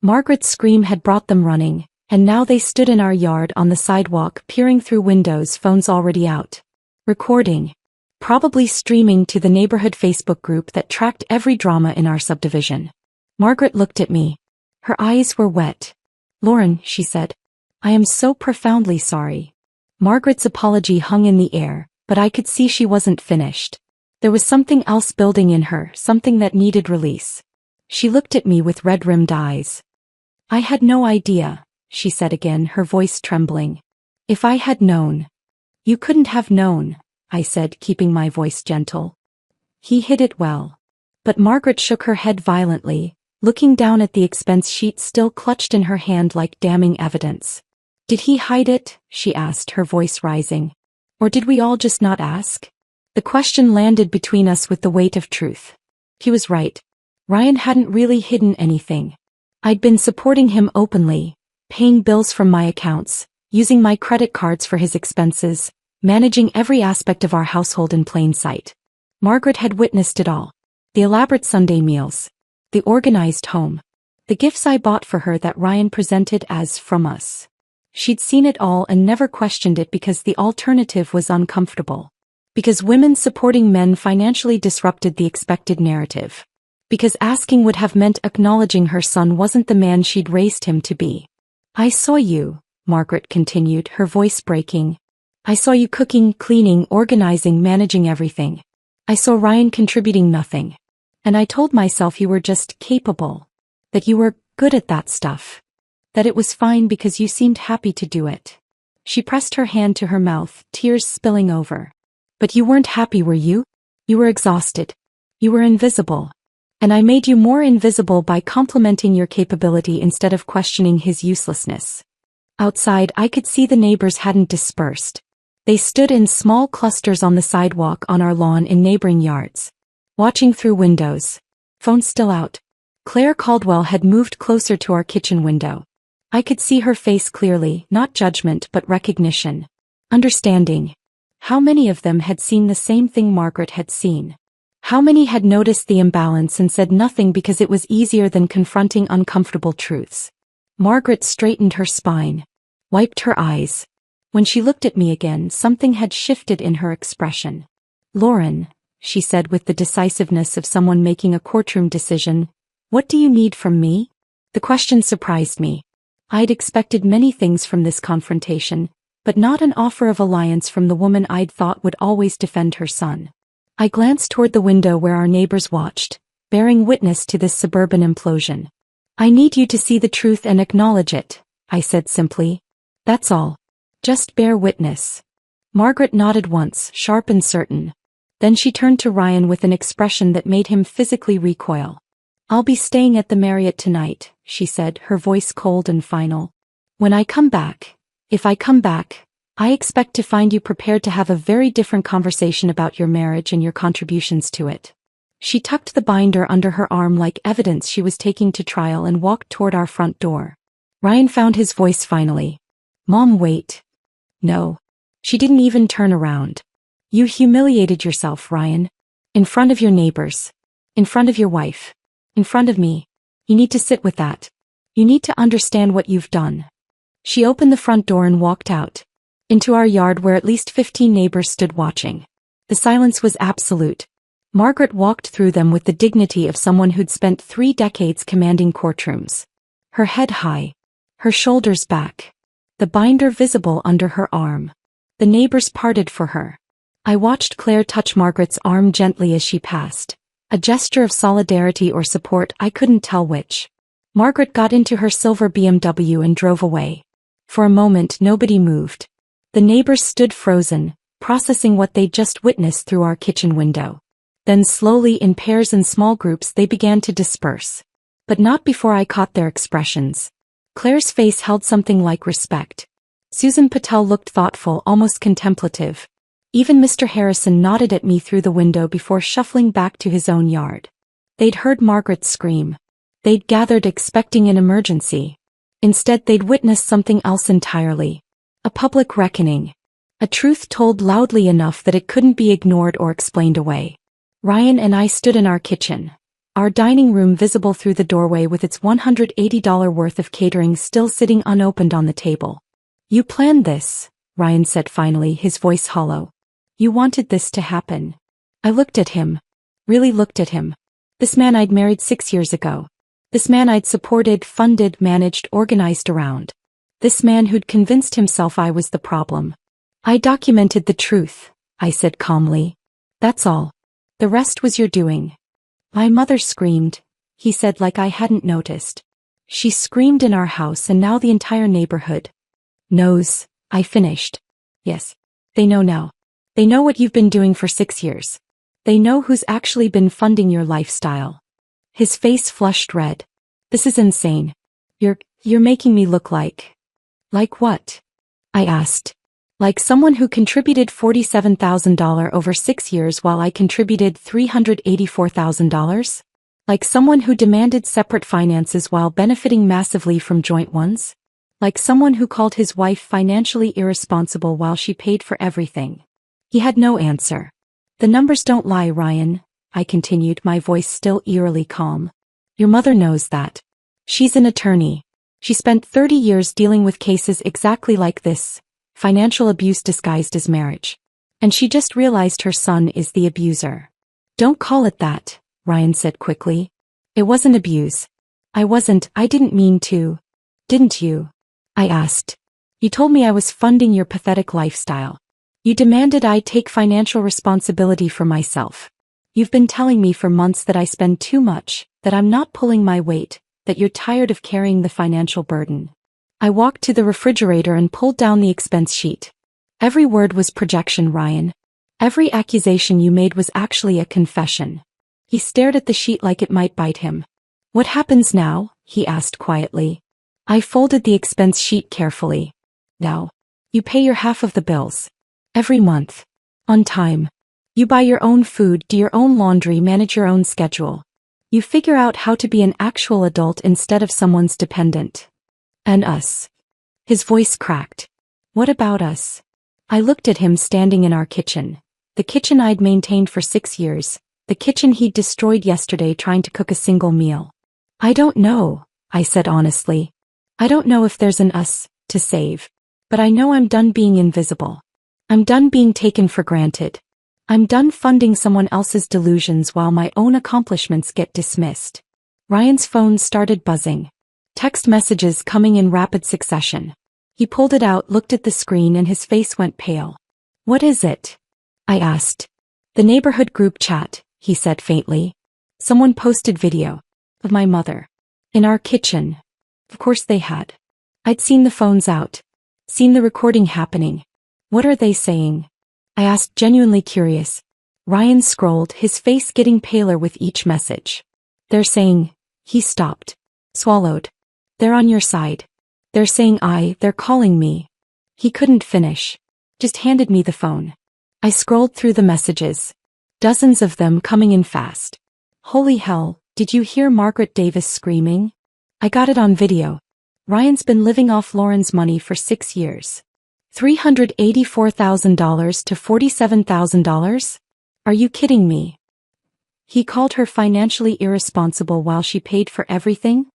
Margaret's scream had brought them running, and now they stood in our yard on the sidewalk, peering through windows, phones already out. Recording. Probably streaming to the neighborhood Facebook group that tracked every drama in our subdivision. Margaret looked at me. Her eyes were wet. Lauren, she said. I am so profoundly sorry. Margaret's apology hung in the air, but I could see she wasn't finished. There was something else building in her, something that needed release. She looked at me with red-rimmed eyes. I had no idea, she said again, her voice trembling. If I had known. You couldn't have known, I said, keeping my voice gentle. He hid it well. But Margaret shook her head violently, looking down at the expense sheet still clutched in her hand like damning evidence. Did he hide it? She asked, her voice rising. Or did we all just not ask? The question landed between us with the weight of truth. He was right. Ryan hadn't really hidden anything. I'd been supporting him openly, paying bills from my accounts, using my credit cards for his expenses, managing every aspect of our household in plain sight. Margaret had witnessed it all. The elaborate Sunday meals. The organized home. The gifts I bought for her that Ryan presented as from us. She'd seen it all and never questioned it because the alternative was uncomfortable. Because women supporting men financially disrupted the expected narrative. Because asking would have meant acknowledging her son wasn't the man she'd raised him to be. I saw you, Margaret continued, her voice breaking. I saw you cooking, cleaning, organizing, managing everything. I saw Ryan contributing nothing. And I told myself you were just capable. That you were good at that stuff. That it was fine because you seemed happy to do it. She pressed her hand to her mouth, tears spilling over. But you weren't happy, were you? You were exhausted. You were invisible. And I made you more invisible by complimenting your capability instead of questioning his uselessness. Outside I could see the neighbors hadn't dispersed. They stood in small clusters on the sidewalk on our lawn in neighboring yards. Watching through windows. Phone still out. Claire Caldwell had moved closer to our kitchen window. I could see her face clearly, not judgment but recognition. Understanding. How many of them had seen the same thing Margaret had seen? How many had noticed the imbalance and said nothing because it was easier than confronting uncomfortable truths? Margaret straightened her spine. Wiped her eyes. When she looked at me again, something had shifted in her expression. Lauren, she said with the decisiveness of someone making a courtroom decision. What do you need from me? The question surprised me. I'd expected many things from this confrontation, but not an offer of alliance from the woman I'd thought would always defend her son. I glanced toward the window where our neighbors watched, bearing witness to this suburban implosion. I need you to see the truth and acknowledge it, I said simply. That's all. Just bear witness. Margaret nodded once, sharp and certain. Then she turned to Ryan with an expression that made him physically recoil. I'll be staying at the Marriott tonight, she said, her voice cold and final. When I come back, if I come back, I expect to find you prepared to have a very different conversation about your marriage and your contributions to it. She tucked the binder under her arm like evidence she was taking to trial and walked toward our front door. Ryan found his voice finally. Mom, wait. No. She didn't even turn around. You humiliated yourself, Ryan. In front of your neighbors. In front of your wife. In front of me. You need to sit with that. You need to understand what you've done. She opened the front door and walked out. Into our yard where at least 15 neighbors stood watching. The silence was absolute. Margaret walked through them with the dignity of someone who'd spent 3 decades commanding courtrooms. Her head high. Her shoulders back. The binder visible under her arm. The neighbors parted for her. I watched Claire touch Margaret's arm gently as she passed. A gesture of solidarity or support, I couldn't tell which. Margaret got into her silver BMW and drove away. For a moment nobody moved. The neighbors stood frozen, processing what they'd just witnessed through our kitchen window. Then slowly in pairs and small groups they began to disperse. But not before I caught their expressions. Claire's face held something like respect. Susan Patel looked thoughtful, almost contemplative. Even Mr. Harrison nodded at me through the window before shuffling back to his own yard. They'd heard Margaret scream. They'd gathered expecting an emergency. Instead they'd witnessed something else entirely. A public reckoning. A truth told loudly enough that it couldn't be ignored or explained away. Ryan and I stood in our kitchen. Our dining room visible through the doorway with its $180 worth of catering still sitting unopened on the table. You planned this, Ryan said finally, his voice hollow. You wanted this to happen. I looked at him. Really looked at him. This man I'd married 6 years ago. This man I'd supported, funded, managed, organized around. This man who'd convinced himself I was the problem. I documented the truth, I said calmly. That's all. The rest was your doing. My mother screamed, he said like I hadn't noticed. She screamed in our house and now the entire neighborhood knows, I finished. Yes. They know now. They know what you've been doing for 6 years. They know who's actually been funding your lifestyle. His face flushed red. This is insane. You're making me look like... Like what? I asked. Like someone who contributed $47,000 over 6 years while I contributed $384,000? Like someone who demanded separate finances while benefiting massively from joint ones? Like someone who called his wife financially irresponsible while she paid for everything? He had no answer. The numbers don't lie, Ryan, I continued, my voice still eerily calm. Your mother knows that. She's an attorney. She spent 30 years dealing with cases exactly like this, financial abuse disguised as marriage. And she just realized her son is the abuser. Don't call it that, Ryan said quickly. It wasn't abuse. I didn't mean to. Didn't you? I asked. You told me I was funding your pathetic lifestyle. You demanded I take financial responsibility for myself. You've been telling me for months that I spend too much, that I'm not pulling my weight, that you're tired of carrying the financial burden. I walked to the refrigerator and pulled down the expense sheet. Every word was projection, Ryan. Every accusation you made was actually a confession. He stared at the sheet like it might bite him. What happens now? He asked quietly. I folded the expense sheet carefully. Now, you pay your half of the bills. Every month. On time. You buy your own food, do your own laundry, manage your own schedule. You figure out how to be an actual adult instead of someone's dependent. And us. His voice cracked. What about us? I looked at him standing in our kitchen. The kitchen I'd maintained for 6 years. The kitchen he'd destroyed yesterday trying to cook a single meal. I don't know, I said honestly. I don't know if there's an us to save. But I know I'm done being invisible. I'm done being taken for granted. I'm done funding someone else's delusions while my own accomplishments get dismissed. Ryan's phone started buzzing. Text messages coming in rapid succession. He pulled it out, looked at the screen, and his face went pale. "What is it?" I asked. "The neighborhood group chat," he said faintly. "Someone posted video of my mother in our kitchen." Of course they had. I'd seen the phones out, seen the recording happening. "What are they saying?" I asked, genuinely curious. Ryan scrolled, his face getting paler with each message. "They're saying," he stopped, swallowed. "They're on your side. They're saying they're calling me." He couldn't finish. Just handed me the phone. I scrolled through the messages. Dozens of them coming in fast. "Holy hell, did you hear Margaret Davis screaming? I got it on video. Ryan's been living off Lauren's money for 6 years. $384,000 to $47,000? Are you kidding me? He called her financially irresponsible while she paid for everything?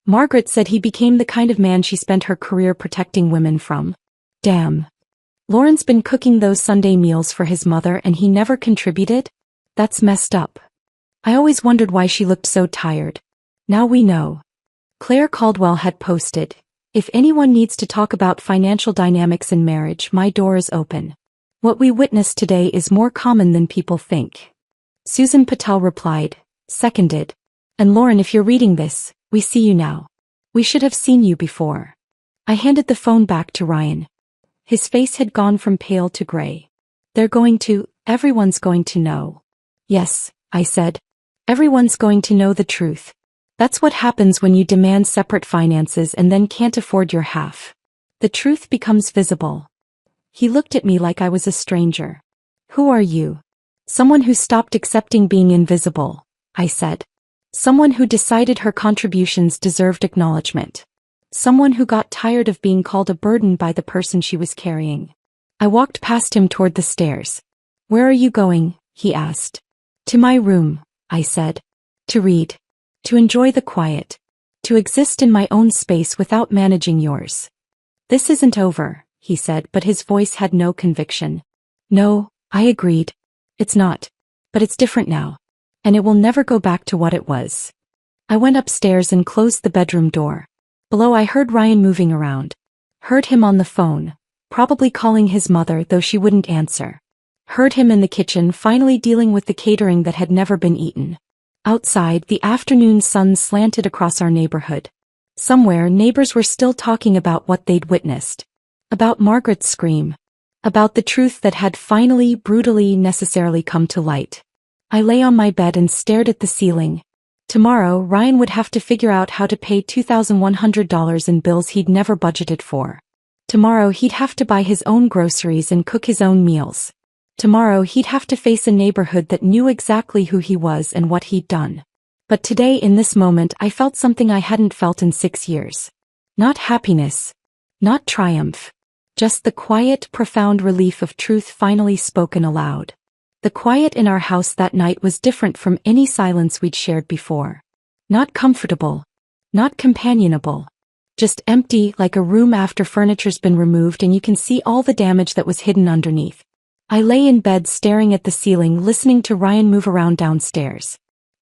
Margaret said he became the kind of man she spent her career protecting women from. Damn. Lauren's been cooking those Sunday meals for his mother and he never contributed? That's messed up. I always wondered why she looked so tired. Now we know." Claire Caldwell had posted, "If anyone needs to talk about financial dynamics in marriage, my door is open. What we witnessed today is more common than people think." Susan Patel replied, "Seconded. And Lauren, if you're reading this, we see you now. We should have seen you before." I handed the phone back to Ryan. His face had gone from pale to gray. Everyone's going to know." "Yes," I said. "Everyone's going to know the truth. That's what happens when you demand separate finances and then can't afford your half. The truth becomes visible." He looked at me like I was a stranger. "Who are you?" "Someone who stopped accepting being invisible," I said. "Someone who decided her contributions deserved acknowledgement. Someone who got tired of being called a burden by the person she was carrying." I walked past him toward the stairs. "Where are you going?" he asked. "To my room," I said. "To read. To enjoy the quiet. To exist in my own space without managing yours." "This isn't over," he said, but his voice had no conviction. "No," I agreed. "It's not. But it's different now. And it will never go back to what it was." I went upstairs and closed the bedroom door. Below I heard Ryan moving around. Heard him on the phone, probably calling his mother, though she wouldn't answer. Heard him in the kitchen finally dealing with the catering that had never been eaten. Outside, the afternoon sun slanted across our neighborhood. Somewhere, neighbors were still talking about what they'd witnessed. About Margaret's scream. About the truth that had finally, brutally, necessarily come to light. I lay on my bed and stared at the ceiling. Tomorrow, Ryan would have to figure out how to pay $2,100 in bills he'd never budgeted for. Tomorrow, he'd have to buy his own groceries and cook his own meals. Tomorrow, he'd have to face a neighborhood that knew exactly who he was and what he'd done. But today, in this moment, I felt something I hadn't felt in 6 years. Not happiness. Not triumph. Just the quiet, profound relief of truth finally spoken aloud. The quiet in our house that night was different from any silence we'd shared before. Not comfortable. Not companionable. Just empty, like a room after furniture's been removed and you can see all the damage that was hidden underneath. I lay in bed staring at the ceiling, listening to Ryan move around downstairs.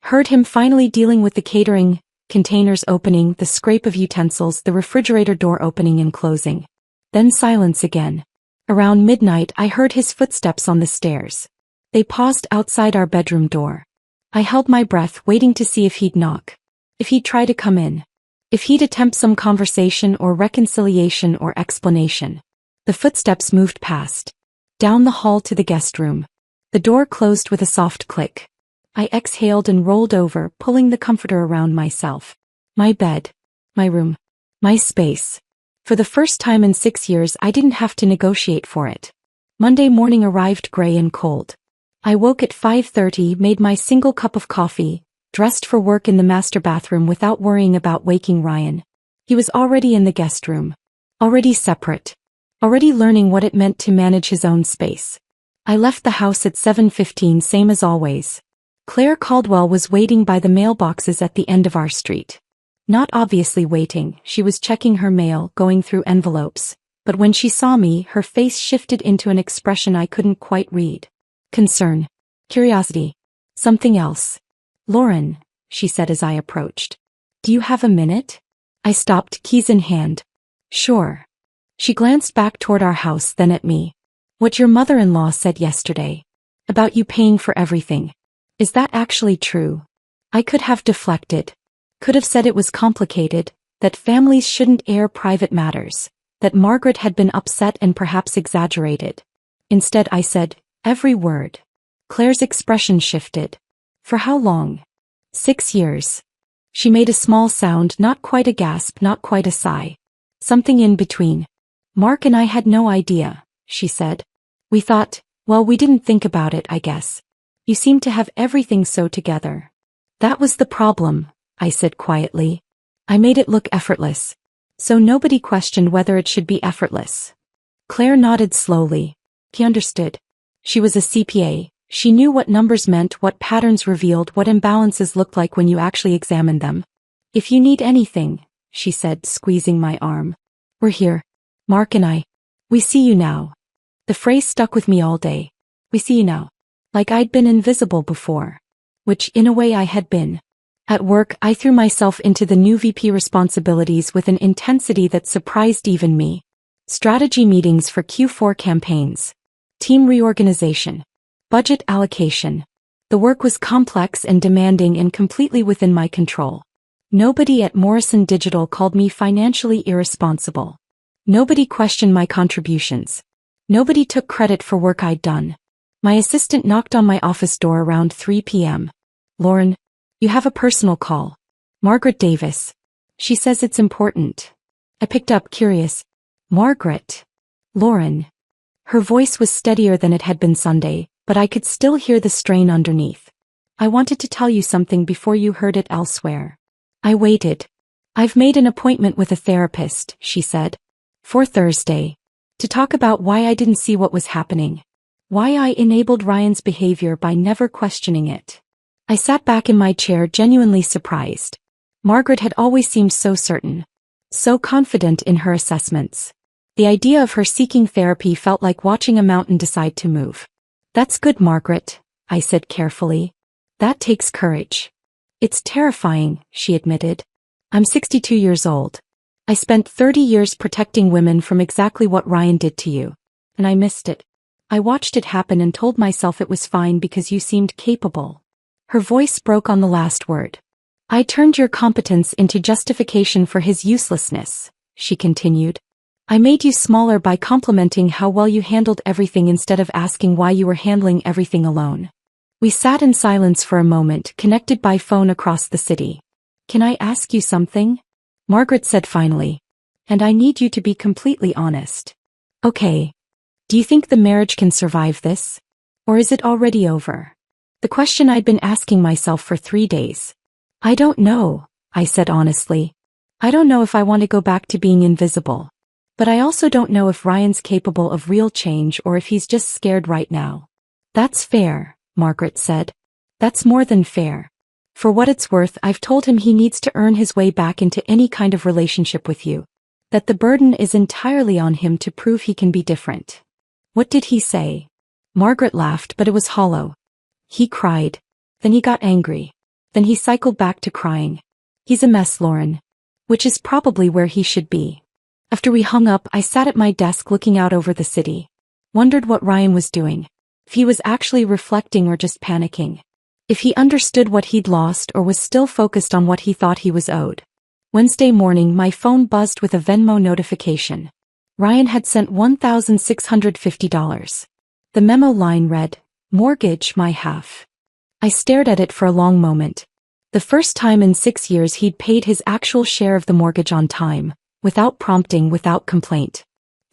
Heard him finally dealing with the catering, containers opening, the scrape of utensils, the refrigerator door opening and closing. Then silence again. Around midnight, I heard his footsteps on the stairs. They paused outside our bedroom door. I held my breath, waiting to see if he'd knock. If he'd try to come in. If he'd attempt some conversation or reconciliation or explanation. The footsteps moved past. Down the hall to the guest room. The door closed with a soft click. I exhaled and rolled over, pulling the comforter around myself. My bed. My room. My space. For the first time in 6 years, I didn't have to negotiate for it. Monday morning arrived gray and cold. I woke at 5:30, made my single cup of coffee, dressed for work in the master bathroom without worrying about waking Ryan. He was already in the guest room. Already separate. Already learning what it meant to manage his own space. I left the house at 7:15, same as always. Claire Caldwell was waiting by the mailboxes at the end of our street. Not obviously waiting, she was checking her mail, going through envelopes. But when she saw me, her face shifted into an expression I couldn't quite read. Concern. Curiosity. Something else. Lauren, she said as I approached. Do you have a minute? I stopped, keys in hand. Sure. She glanced back toward our house, then at me. What your mother-in-law said yesterday. About you paying for everything. Is that actually true? I could have deflected. Could have said it was complicated, that families shouldn't air private matters, that Margaret had been upset and perhaps exaggerated. Instead I said, every word. Claire's expression shifted. For how long? 6 years. She made a small sound, not quite a gasp, not quite a sigh. Something in between. Mark and I had no idea, she said. We thought, well, we didn't think about it, I guess. You seem to have everything so together. That was the problem, I said quietly. I made it look effortless. So nobody questioned whether it should be effortless. Claire nodded slowly. He understood. She was a CPA. She knew what numbers meant, what patterns revealed, what imbalances looked like when you actually examined them. If you need anything, she said, squeezing my arm. We're here. Mark and I. We see you now. The phrase stuck with me all day. We see you now. Like I'd been invisible before. Which, in a way, I had been. At work, I threw myself into the new VP responsibilities with an intensity that surprised even me. Strategy meetings for Q4 campaigns. Team reorganization. Budget allocation. The work was complex and demanding and completely within my control. Nobody at Morrison Digital called me financially irresponsible. Nobody questioned my contributions. Nobody took credit for work I'd done. My assistant knocked on my office door around 3 p.m. Lauren, you have a personal call. Margaret Davis. She says it's important. I picked up, curious. Margaret. Lauren. Her voice was steadier than it had been Sunday, but I could still hear the strain underneath. I wanted to tell you something before you heard it elsewhere. I waited. I've made an appointment with a therapist, she said. For Thursday. To talk about why I didn't see what was happening. Why I enabled Ryan's behavior by never questioning it. I sat back in my chair, genuinely surprised. Margaret had always seemed so certain. So confident in her assessments. The idea of her seeking therapy felt like watching a mountain decide to move. That's good, Margaret, I said carefully. That takes courage. It's terrifying, she admitted. I'm 62 years old. I spent 30 years protecting women from exactly what Ryan did to you. And I missed it. I watched it happen and told myself it was fine because you seemed capable. Her voice broke on the last word. I turned your competence into justification for his uselessness, she continued. I made you smaller by complimenting how well you handled everything instead of asking why you were handling everything alone. We sat in silence for a moment, connected by phone across the city. Can I ask you something? Margaret said finally. And I need you to be completely honest. Okay. Do you think the marriage can survive this? Or is it already over? The question I'd been asking myself for 3 days. I don't know, I said honestly. I don't know if I want to go back to being invisible. But I also don't know if Ryan's capable of real change or if he's just scared right now. That's fair, Margaret said. That's more than fair. For what it's worth, I've told him he needs to earn his way back into any kind of relationship with you. That the burden is entirely on him to prove he can be different. What did he say? Margaret laughed, but it was hollow. He cried. Then he got angry. Then he cycled back to crying. He's a mess, Lauren. Which is probably where he should be. After we hung up, I sat at my desk looking out over the city. Wondered what Ryan was doing. If he was actually reflecting or just panicking. If he understood what he'd lost or was still focused on what he thought he was owed. Wednesday morning, my phone buzzed with a Venmo notification. Ryan had sent $1,650. The memo line read, "Mortgage my half." I stared at it for a long moment. The first time in 6 years he'd paid his actual share of the mortgage on time, without prompting, without complaint.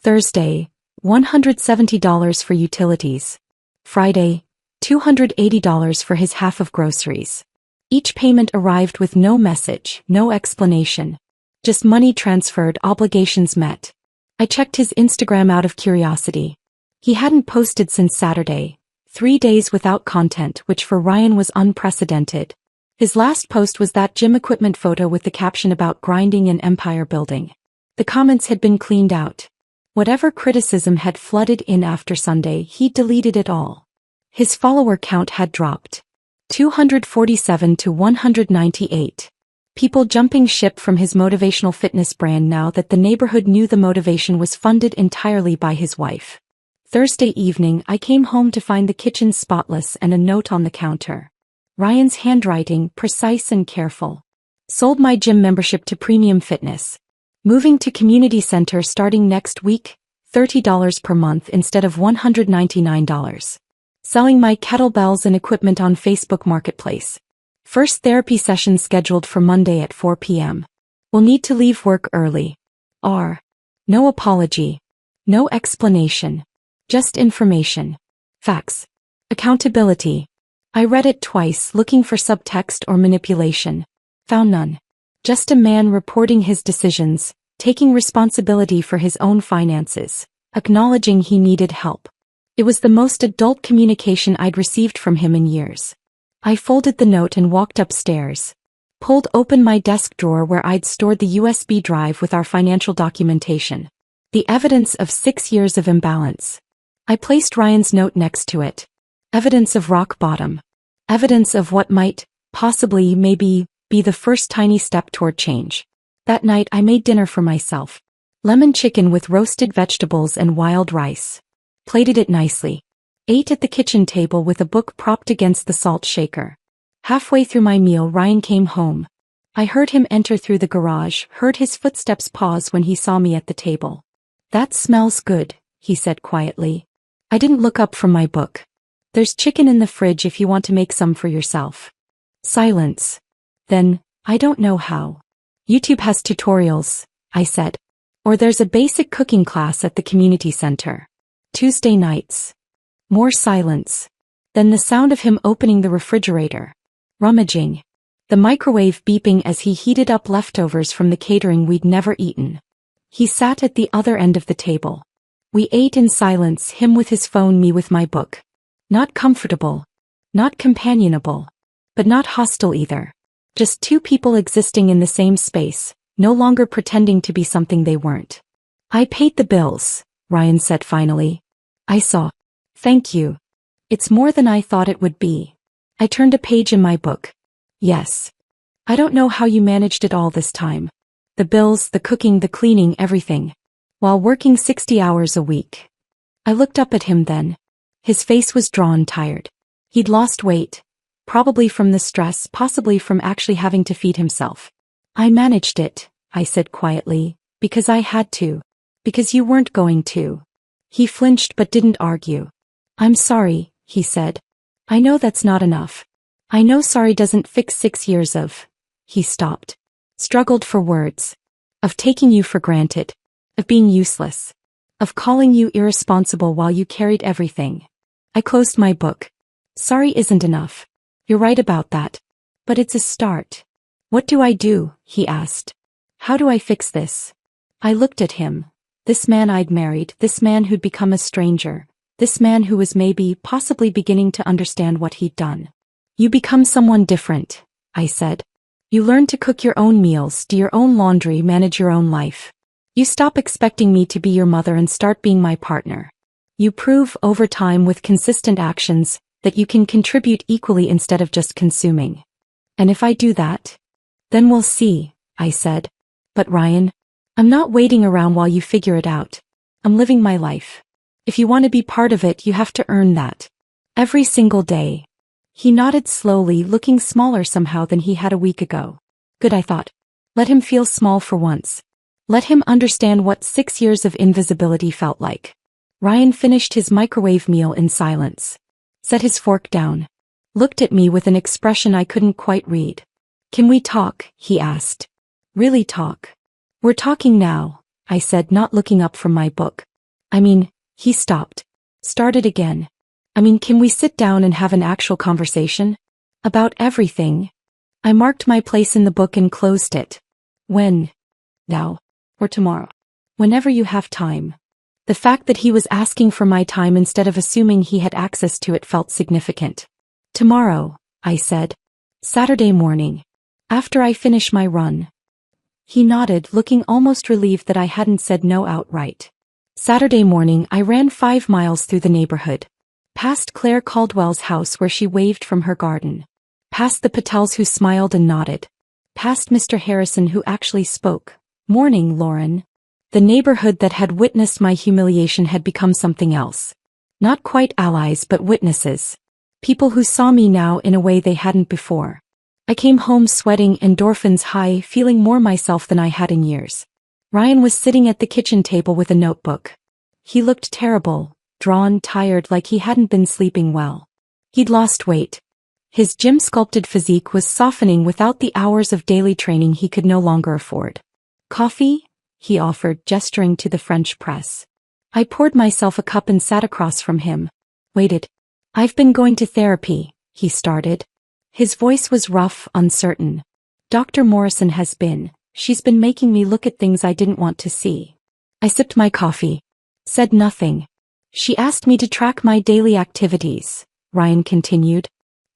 Thursday, $170 for utilities. Friday, $280 for his half of groceries. Each payment arrived with no message, no explanation. Just money transferred, obligations met. I checked his Instagram out of curiosity. He hadn't posted since Saturday, 3 days without content, which for Ryan was unprecedented. His last post was that gym equipment photo with the caption about grinding and empire building. The comments had been cleaned out. Whatever criticism had flooded in after Sunday, he deleted it all. His follower count had dropped. 247 to 198. People jumping ship from his motivational fitness brand now that the neighborhood knew the motivation was funded entirely by his wife. Thursday evening, I came home to find the kitchen spotless and a note on the counter. Ryan's handwriting, precise and careful. Sold my gym membership to Premium Fitness. Moving to community center starting next week, $30 per month instead of $199. Selling my kettlebells and equipment on Facebook Marketplace. First therapy session scheduled for Monday at 4 p.m. Will need to leave work early. R. No apology. No explanation. Just information. Facts. Accountability. I read it twice looking for subtext or manipulation. Found none. Just a man reporting his decisions, taking responsibility for his own finances, acknowledging he needed help. It was the most adult communication I'd received from him in years. I folded the note and walked upstairs. Pulled open my desk drawer where I'd stored the USB drive with our financial documentation. The evidence of 6 years of imbalance. I placed Ryan's note next to it. Evidence of rock bottom. Evidence of what might, possibly, maybe, be the first tiny step toward change. That night I made dinner for myself. Lemon chicken with roasted vegetables and wild rice. Plated it nicely. Ate at the kitchen table with a book propped against the salt shaker. Halfway through my meal Ryan came home. I heard him enter through the garage, heard his footsteps pause when he saw me at the table. "That smells good," he said quietly. I didn't look up from my book. "There's chicken in the fridge if you want to make some for yourself." Silence. Then, "I don't know how." "YouTube has tutorials," I said. "Or there's a basic cooking class at the community center. Tuesday nights." More silence. Then the sound of him opening the refrigerator. Rummaging. The microwave beeping as he heated up leftovers from the catering we'd never eaten. He sat at the other end of the table. We ate in silence, him with his phone, me with my book. Not comfortable. Not companionable. But not hostile either. Just two people existing in the same space, no longer pretending to be something they weren't. "I paid the bills," Ryan said finally. I saw. "Thank you. It's more than I thought it would be." I turned a page in my book. "Yes. I don't know how you managed it all this time. The bills, the cooking, the cleaning, everything. While working 60 hours a week." I looked up at him then. His face was drawn, tired. He'd lost weight. Probably from the stress, possibly from actually having to feed himself. "I managed it," I said quietly, "because I had to. Because you weren't going to." He flinched but didn't argue. "I'm sorry," he said. "I know that's not enough. I know sorry doesn't fix 6 years of..." He stopped. Struggled for words. "Of taking you for granted. Of being useless. Of calling you irresponsible while you carried everything." I closed my book. "Sorry isn't enough. You're right about that. But it's a start." "What do I do?" he asked. "How do I fix this?" I looked at him. This man I'd married, this man who'd become a stranger, this man who was maybe, possibly beginning to understand what he'd done. "You become someone different," I said. "You learn to cook your own meals, do your own laundry, manage your own life. You stop expecting me to be your mother and start being my partner. You prove, over time with consistent actions, that you can contribute equally instead of just consuming. And if I do that, then we'll see," I said. "But Ryan, I'm not waiting around while you figure it out. I'm living my life. If you want to be part of it, you have to earn that. Every single day." He nodded slowly, looking smaller somehow than he had a week ago. Good, I thought. Let him feel small for once. Let him understand what 6 years of invisibility felt like. Ryan finished his microwave meal in silence. Set his fork down. Looked at me with an expression I couldn't quite read. "Can we talk?" he asked. "Really talk?" "We're talking now," I said, not looking up from my book. "I mean," he stopped. Started again. "I mean, can we sit down and have an actual conversation? About everything?" I marked my place in the book and closed it. "When? Now? Or tomorrow? Whenever you have time." The fact that he was asking for my time instead of assuming he had access to it felt significant. "Tomorrow," I said. "Saturday morning. After I finish my run." He nodded, looking almost relieved that I hadn't said no outright. Saturday morning I ran 5 miles through the neighborhood. Past Claire Caldwell's house where she waved from her garden. Past the Patels who smiled and nodded. Past Mr. Harrison who actually spoke. "Morning, Lauren." The neighborhood that had witnessed my humiliation had become something else. Not quite allies but witnesses. People who saw me now in a way they hadn't before. I came home sweating, endorphins high, feeling more myself than I had in years. Ryan was sitting at the kitchen table with a notebook. He looked terrible, drawn, tired, like he hadn't been sleeping well. He'd lost weight. His gym-sculpted physique was softening without the hours of daily training he could no longer afford. "Coffee?" he offered, gesturing to the French press. I poured myself a cup and sat across from him. Waited. "I've been going to therapy," he started. His voice was rough, uncertain. "Dr. Morrison has been. She's been making me look at things I didn't want to see." I sipped my coffee. Said nothing. "She asked me to track my daily activities," Ryan continued.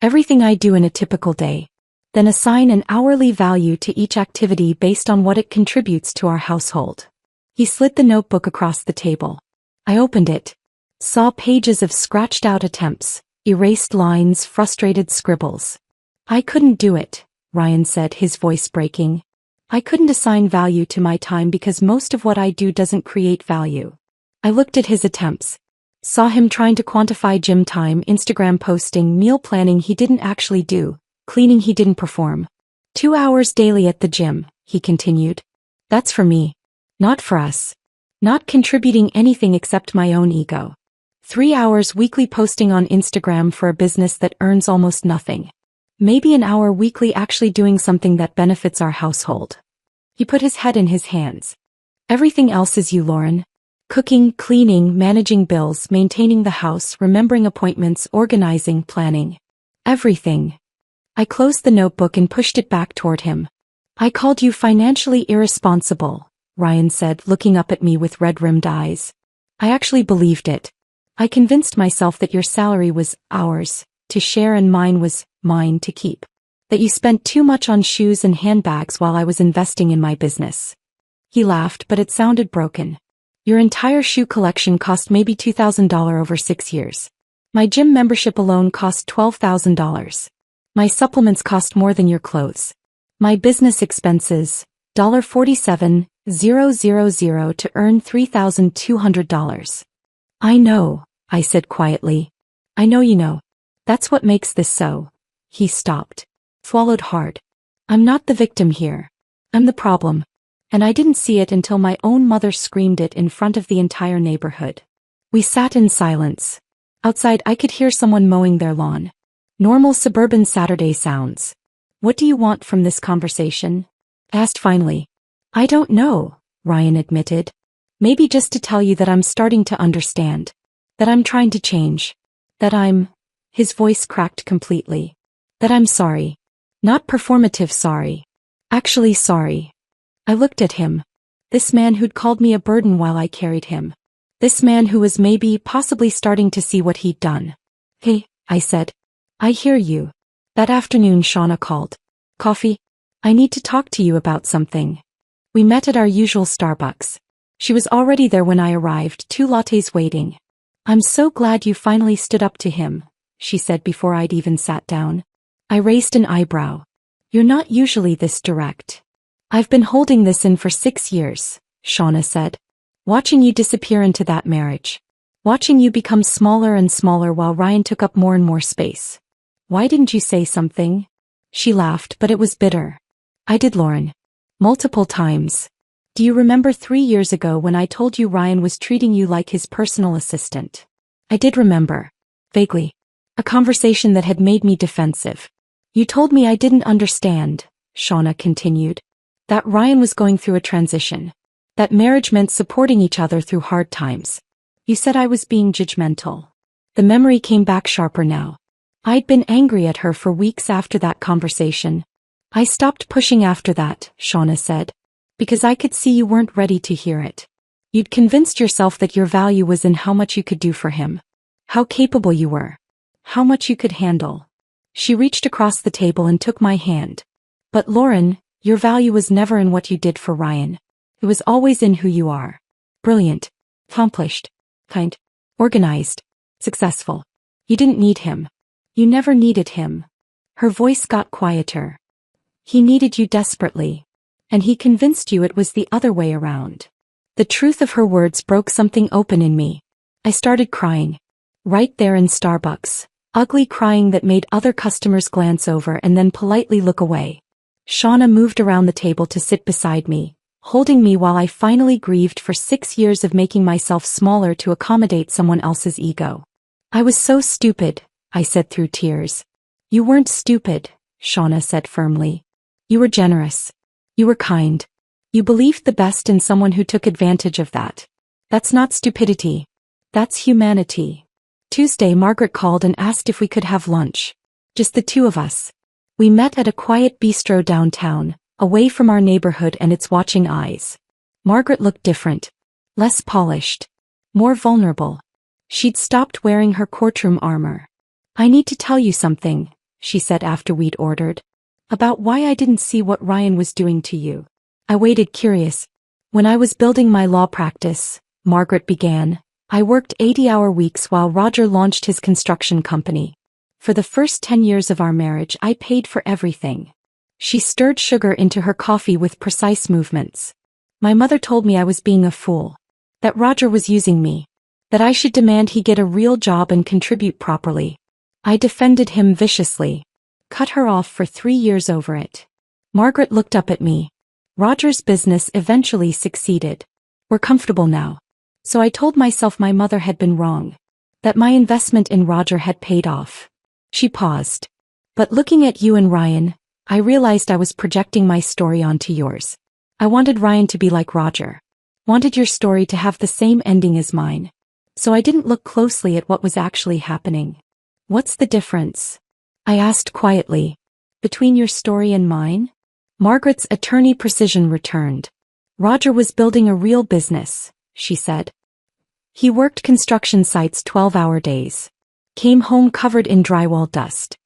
"Everything I do in a typical day. Then assign an hourly value to each activity based on what it contributes to our household." He slid the notebook across the table. I opened it. Saw pages of scratched-out attempts, erased lines, frustrated scribbles. "I couldn't do it," Ryan said, his voice breaking. "I couldn't assign value to my time because most of what I do doesn't create value." I looked at his attempts. Saw him trying to quantify gym time, Instagram posting, meal planning he didn't actually do, cleaning he didn't perform. 2 hours daily at the gym, he continued. That's for me. Not for us. Not contributing anything except my own ego. 3 hours weekly posting on Instagram for a business that earns almost nothing. Maybe an hour weekly actually doing something that benefits our household. He put his head in his hands. Everything else is you, Lauren. Cooking, cleaning, managing bills, maintaining the house, remembering appointments, organizing, planning. Everything. I closed the notebook and pushed it back toward him. I called you financially irresponsible, Ryan said, looking up at me with red-rimmed eyes. I actually believed it. I convinced myself that your salary was ours to share and mine was mine to keep. That you spent too much on shoes and handbags while I was investing in my business. He laughed, but it sounded broken. Your entire shoe collection cost maybe $2,000 over 6 years. My gym membership alone cost $12,000. My supplements cost more than your clothes. My business expenses, $47,000 to earn $3,200. I know, I said quietly. I know you know. That's what makes this so. He stopped. Swallowed hard. I'm not the victim here. I'm the problem. And I didn't see it until my own mother screamed it in front of the entire neighborhood. We sat in silence. Outside I could hear someone mowing their lawn. Normal suburban Saturday sounds. What do you want from this conversation? Asked finally. I don't know, Ryan admitted. Maybe just to tell you that I'm starting to understand. That I'm trying to change. That I'm... His voice cracked completely. That I'm sorry. Not performative sorry. Actually sorry. I looked at him. This man who'd called me a burden while I carried him. This man who was maybe, possibly starting to see what he'd done. Hey, I said. I hear you. That afternoon Shauna called. Coffee? I need to talk to you about something. We met at our usual Starbucks. She was already there when I arrived, 2 lattes waiting. I'm so glad you finally stood up to him, she said before I'd even sat down. I raised an eyebrow. You're not usually this direct. I've been holding this in for 6 years, Shauna said. Watching you disappear into that marriage. Watching you become smaller and smaller while Ryan took up more and more space. Why didn't you say something? She laughed, but it was bitter. I did, Lauren. Multiple times. Do you remember 3 years ago when I told you Ryan was treating you like his personal assistant? I did remember. Vaguely. A conversation that had made me defensive. You told me I didn't understand, Shauna continued. That Ryan was going through a transition. That marriage meant supporting each other through hard times. You said I was being judgmental. The memory came back sharper now. I'd been angry at her for weeks after that conversation. I stopped pushing after that, Shauna said. Because I could see you weren't ready to hear it. You'd convinced yourself that your value was in how much you could do for him. How capable you were. How much you could handle. She reached across the table and took my hand. But Lauren, your value was never in what you did for Ryan. It was always in who you are. Brilliant. Accomplished. Kind. Organized. Successful. You didn't need him. You never needed him. Her voice got quieter. He needed you desperately. And he convinced you it was the other way around. The truth of her words broke something open in me. I started crying. Right there in Starbucks. Ugly crying that made other customers glance over and then politely look away. Shauna moved around the table to sit beside me, holding me while I finally grieved for 6 years of making myself smaller to accommodate someone else's ego. I was so stupid, I said through tears. You weren't stupid, Shauna said firmly. You were generous. You were kind. You believed the best in someone who took advantage of that. That's not stupidity. That's humanity. Tuesday, Margaret called and asked if we could have lunch. Just the two of us. We met at a quiet bistro downtown, away from our neighborhood and its watching eyes. Margaret looked different. Less polished. More vulnerable. She'd stopped wearing her courtroom armor. I need to tell you something, she said after we'd ordered. About why I didn't see what Ryan was doing to you. I waited curious. When I was building my law practice, Margaret began, I worked 80-hour weeks while Roger launched his construction company. For the first 10 years of our marriage I paid for everything. She stirred sugar into her coffee with precise movements. My mother told me I was being a fool. That Roger was using me. That I should demand he get a real job and contribute properly. I defended him viciously. Cut her off for 3 years over it. Margaret looked up at me. Roger's business eventually succeeded. We're comfortable now. So I told myself my mother had been wrong. That my investment in Roger had paid off. She paused. But looking at you and Ryan, I realized I was projecting my story onto yours. I wanted Ryan to be like Roger. Wanted your story to have the same ending as mine. So I didn't look closely at what was actually happening. What's the difference? I asked quietly. Between your story and mine? Margaret's attorney precision returned. Roger was building a real business, she said. He worked construction sites 12-hour days. Came home covered in drywall dust.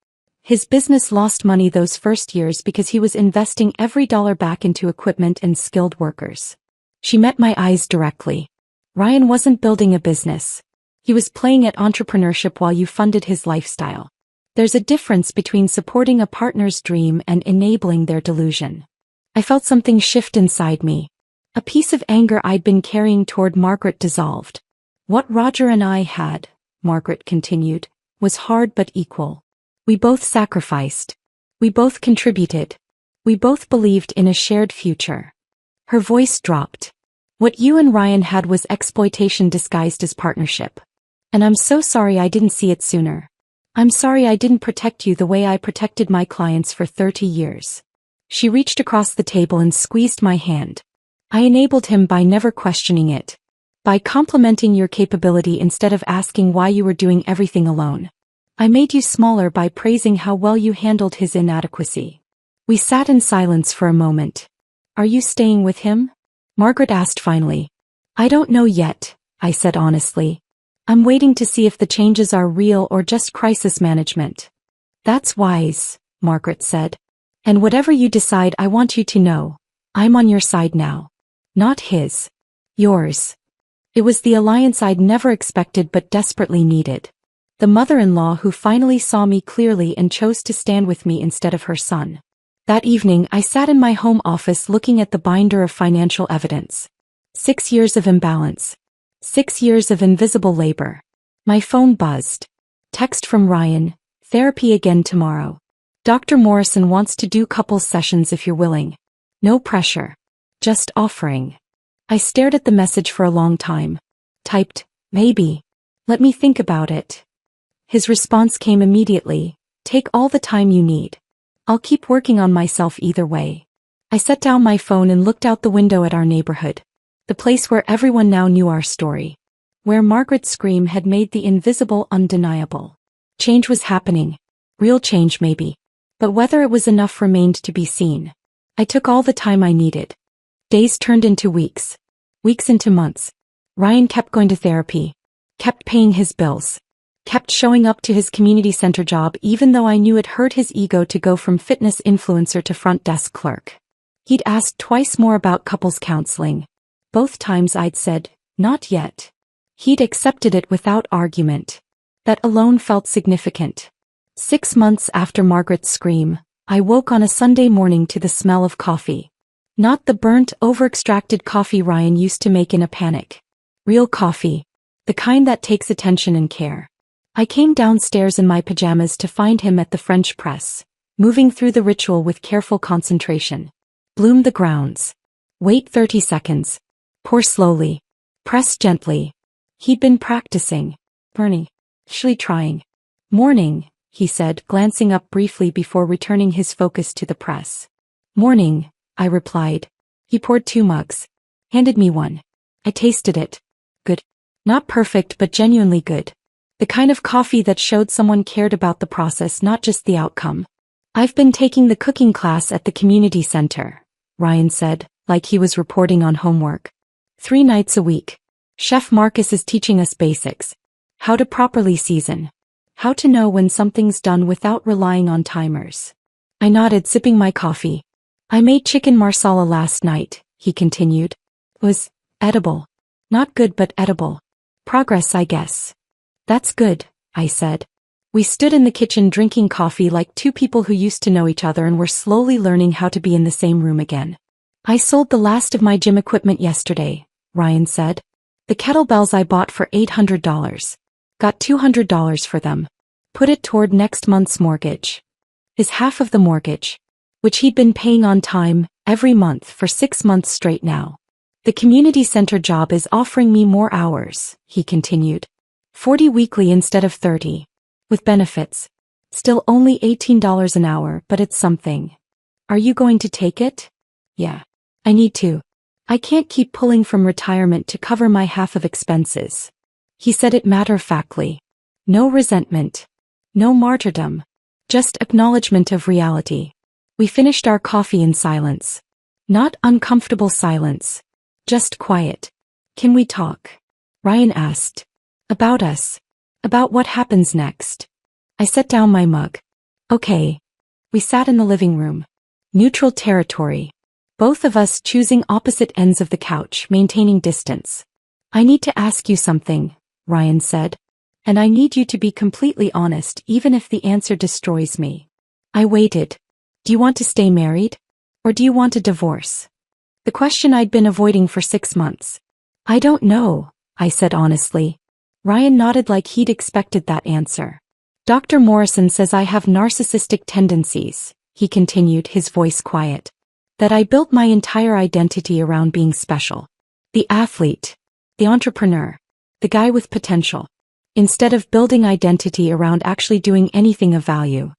His business lost money those first years because he was investing every dollar back into equipment and skilled workers. She met my eyes directly. Ryan wasn't building a business. He was playing at entrepreneurship while you funded his lifestyle. There's a difference between supporting a partner's dream and enabling their delusion. I felt something shift inside me. A piece of anger I'd been carrying toward Margaret dissolved. What Roger and I had, Margaret continued, was hard but equal. We both sacrificed. We both contributed. We both believed in a shared future. Her voice dropped. What you and Ryan had was exploitation disguised as partnership. And I'm so sorry I didn't see it sooner. I'm sorry I didn't protect you the way I protected my clients for 30 years. She reached across the table and squeezed my hand. I enabled him by never questioning it. By complimenting your capability instead of asking why you were doing everything alone. I made you smaller by praising how well you handled his inadequacy. We sat in silence for a moment. Are you staying with him? Margaret asked finally. I don't know yet, I said honestly. I'm waiting to see if the changes are real or just crisis management. That's wise, Margaret said. And whatever you decide, I want you to know. I'm on your side now. Not his. Yours. It was the alliance I'd never expected but desperately needed. The mother-in-law who finally saw me clearly and chose to stand with me instead of her son. That evening I sat in my home office looking at the binder of financial evidence. 6 years of imbalance. 6 years of invisible labor. My phone buzzed. Text from Ryan, therapy again tomorrow. Dr. Morrison wants to do couples sessions if you're willing. No pressure. Just offering. I stared at the message for a long time. Typed, maybe. Let me think about it. His response came immediately. Take all the time you need. I'll keep working on myself either way. I set down my phone and looked out the window at our neighborhood. The place where everyone now knew our story. Where Margaret's scream had made the invisible undeniable. Change was happening. Real change maybe. But whether it was enough remained to be seen. I took all the time I needed. Days turned into weeks. Weeks into months. Ryan kept going to therapy. Kept paying his bills. Kept showing up to his community center job even though I knew it hurt his ego to go from fitness influencer to front desk clerk. He'd asked twice more about couples counseling. Both times I'd said, not yet. He'd accepted it without argument. That alone felt significant. 6 months after Margaret's scream, I woke on a Sunday morning to the smell of coffee. Not the burnt, over-extracted coffee Ryan used to make in a panic. Real coffee. The kind that takes attention and care. I came downstairs in my pajamas to find him at the French press, moving through the ritual with careful concentration. Bloom the grounds. Wait 30 seconds. Pour slowly. Press gently. He'd been practicing. Bernie. Actually trying. Morning, he said, glancing up briefly before returning his focus to the press. Morning, I replied. He poured 2 mugs. Handed me one. I tasted it. Good. Not perfect but genuinely good. The kind of coffee that showed someone cared about the process, not just the outcome. I've been taking the cooking class at the community center, Ryan said, like he was reporting on homework. 3 nights a week. Chef Marcus is teaching us basics. How to properly season. How to know when something's done without relying on timers. I nodded, sipping my coffee. I made chicken marsala last night, he continued. It was edible. Not good but edible. Progress, I guess. That's good, I said. We stood in the kitchen drinking coffee like 2 people who used to know each other and were slowly learning how to be in the same room again. I sold the last of my gym equipment yesterday, Ryan said. The kettlebells I bought for $800. Got $200 for them. Put it toward next month's mortgage. His half of the mortgage, which he'd been paying on time, every month for 6 months straight now. The community center job is offering me more hours, he continued. 40 weekly instead of 30. With benefits. Still only $18 an hour, but it's something. Are you going to take it? Yeah. I need to. I can't keep pulling from retirement to cover my half of expenses. He said it matter-of-factly. No resentment. No martyrdom. Just acknowledgement of reality. We finished our coffee in silence. Not uncomfortable silence. Just quiet. Can we talk? Ryan asked. About us. About what happens next. I set down my mug. Okay. We sat in the living room. Neutral territory. Both of us choosing opposite ends of the couch, maintaining distance. I need to ask you something, Ryan said. And I need you to be completely honest even if the answer destroys me. I waited. Do you want to stay married? Or do you want a divorce? The question I'd been avoiding for 6 months. I don't know, I said honestly. Ryan nodded like he'd expected that answer. Dr. Morrison says I have narcissistic tendencies, he continued, his voice quiet. That I built my entire identity around being special. The athlete. The entrepreneur. The guy with potential. Instead of building identity around actually doing anything of value.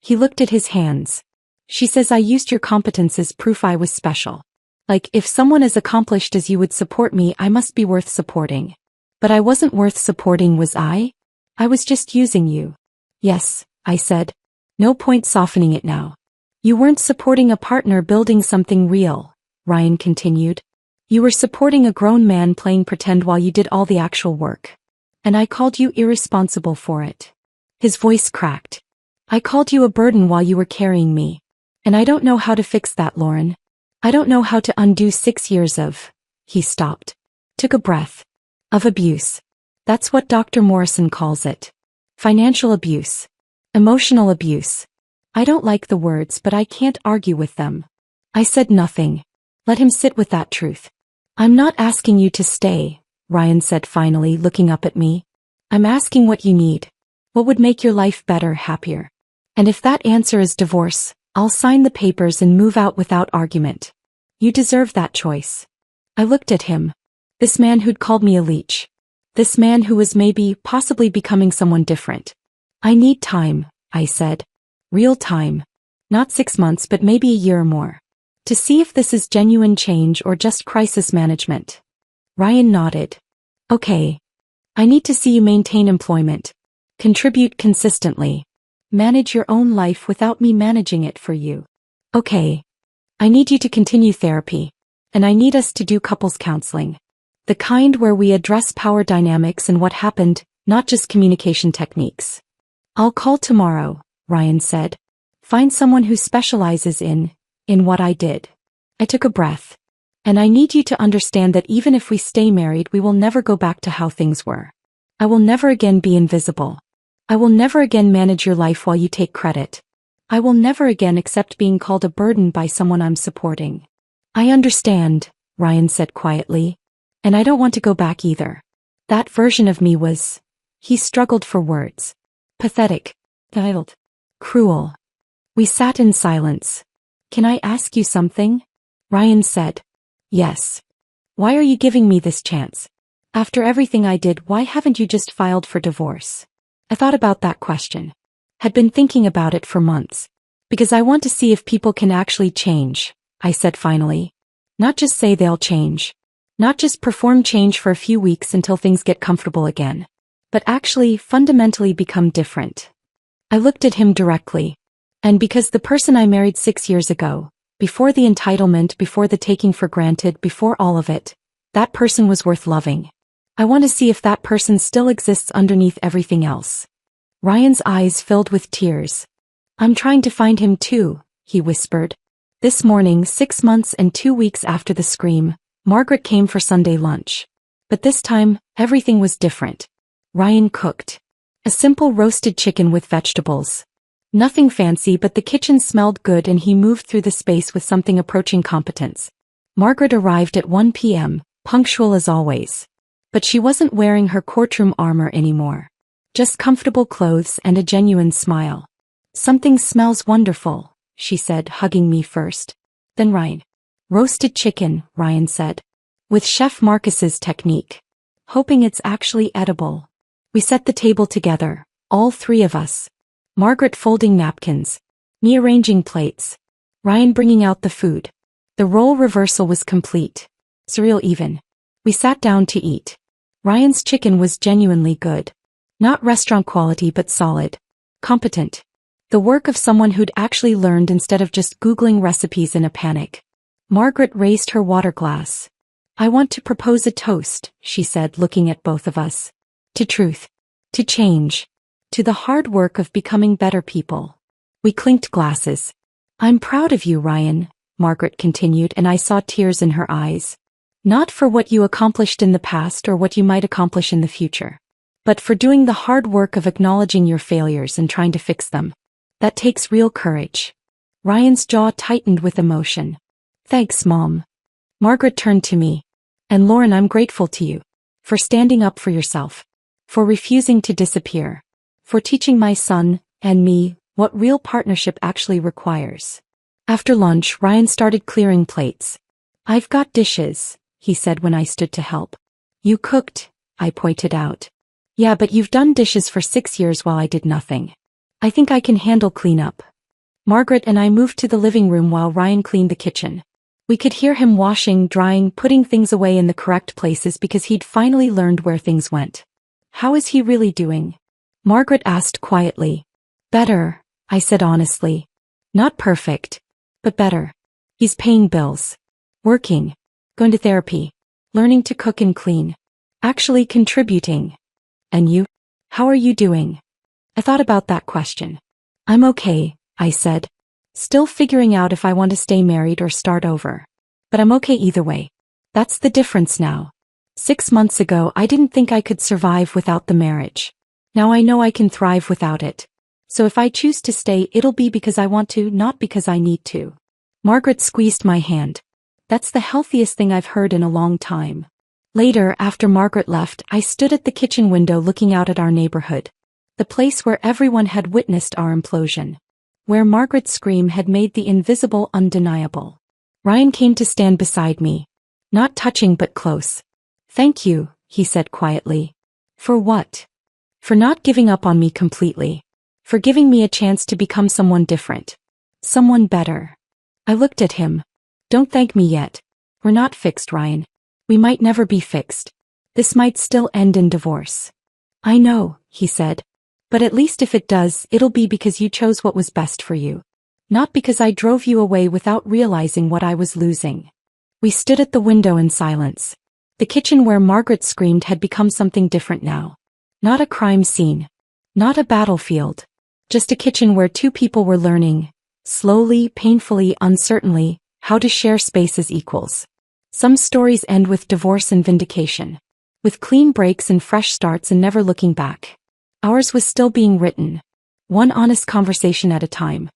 He looked at his hands. She says I used your competence as proof I was special. Like, if someone as accomplished as you would support me, I must be worth supporting. But I wasn't worth supporting, was I? I was just using you. Yes, I said. No point softening it now. You weren't supporting a partner building something real, Ryan continued. You were supporting a grown man playing pretend while you did all the actual work. And I called you irresponsible for it. His voice cracked. I called you a burden while you were carrying me. And I don't know how to fix that, Lauren. I don't know how to undo 6 years of... He stopped. Took a breath. Of abuse. That's what Dr. Morrison calls it. Financial abuse. Emotional abuse. I don't like the words, but I can't argue with them. I said nothing. Let him sit with that truth. I'm not asking you to stay, Ryan said finally, looking up at me. I'm asking what you need. What would make your life better, happier? And if that answer is divorce, I'll sign the papers and move out without argument. You deserve that choice. I looked at him. This man who'd called me a leech. This man who was possibly becoming someone different. I need time, I said. Real time. Not 6 months but maybe a year or more. To see if this is genuine change or just crisis management. Ryan nodded. Okay. I need to see you maintain employment. Contribute consistently. Manage your own life without me managing it for you. Okay. I need you to continue therapy. And I need us to do couples counseling. The kind where we address power dynamics and what happened, not just communication techniques. I'll call tomorrow, Ryan said. Find someone who specializes in what I did. I took a breath. And I need you to understand that even if we stay married, we will never go back to how things were. I will never again be invisible. I will never again manage your life while you take credit. I will never again accept being called a burden by someone I'm supporting. I understand, Ryan said quietly. And I don't want to go back either. That version of me was... He struggled for words. Pathetic. Veiled. Cruel. We sat in silence. Can I ask you something? Ryan said. Yes. Why are you giving me this chance? After everything I did, why haven't you just filed for divorce? I thought about that question. Had been thinking about it for months. Because I want to see if people can actually change, I said finally. Not just say they'll change. Not just perform change for a few weeks until things get comfortable again. But actually fundamentally become different. I looked at him directly. And because the person I married 6 years ago, before the entitlement, before the taking for granted, before all of it, that person was worth loving. I want to see if that person still exists underneath everything else. Ryan's eyes filled with tears. I'm trying to find him too, he whispered. This morning, 6 months and 2 weeks after the scream, Margaret came for Sunday lunch. But this time, everything was different. Ryan cooked. A simple roasted chicken with vegetables. Nothing fancy, but the kitchen smelled good and he moved through the space with something approaching competence. Margaret arrived at 1 p.m., punctual as always. But she wasn't wearing her courtroom armor anymore. Just comfortable clothes and a genuine smile. Something smells wonderful, she said, hugging me first. Then Ryan. Roasted chicken, Ryan said. With Chef Marcus's technique. Hoping it's actually edible. We set the table together, all three of us. Margaret folding napkins. Me arranging plates. Ryan bringing out the food. The role reversal was complete. Surreal even. We sat down to eat. Ryan's chicken was genuinely good. Not restaurant quality but solid. Competent. The work of someone who'd actually learned instead of just Googling recipes in a panic. Margaret raised her water glass. I want to propose a toast, she said, looking at both of us. To truth. To change. To the hard work of becoming better people. We clinked glasses. I'm proud of you, Ryan, Margaret continued, and I saw tears in her eyes. Not for what you accomplished in the past or what you might accomplish in the future. But for doing the hard work of acknowledging your failures and trying to fix them. That takes real courage. Ryan's jaw tightened with emotion. Thanks, Mom. Margaret turned to me. And Lauren, I'm grateful to you. For standing up for yourself. For refusing to disappear. For teaching my son, and me, what real partnership actually requires. After lunch, Ryan started clearing plates. I've got dishes, he said when I stood to help. You cooked, I pointed out. Yeah, but you've done dishes for 6 years while I did nothing. I think I can handle cleanup. Margaret and I moved to the living room while Ryan cleaned the kitchen. We could hear him washing, drying, putting things away in the correct places because he'd finally learned where things went. How is he really doing? Margaret asked quietly. Better, I said honestly. Not perfect, but better. He's paying bills. Working. Going to therapy. Learning to cook and clean. Actually contributing. And you? How are you doing? I thought about that question. I'm okay, I said. Still figuring out if I want to stay married or start over. But I'm okay either way. That's the difference now. 6 months ago I didn't think I could survive without the marriage. Now I know I can thrive without it. So if I choose to stay, it'll be because I want to, not because I need to. Margaret squeezed my hand. That's the healthiest thing I've heard in a long time. Later, after Margaret left, I stood at the kitchen window looking out at our neighborhood. The place where everyone had witnessed our implosion. Where Margaret's scream had made the invisible undeniable. Ryan came to stand beside me. Not touching but close. Thank you, he said quietly. For what? For not giving up on me completely. For giving me a chance to become someone different. Someone better. I looked at him. Don't thank me yet. We're not fixed, Ryan. We might never be fixed. This might still end in divorce. I know, he said. But at least if it does, it'll be because you chose what was best for you. Not because I drove you away without realizing what I was losing. We stood at the window in silence. The kitchen where Margaret screamed had become something different now. Not a crime scene. Not a battlefield. Just a kitchen where two people were learning, slowly, painfully, uncertainly, how to share space as equals. Some stories end with divorce and vindication. With clean breaks and fresh starts and never looking back. Ours was still being written. One honest conversation at a time.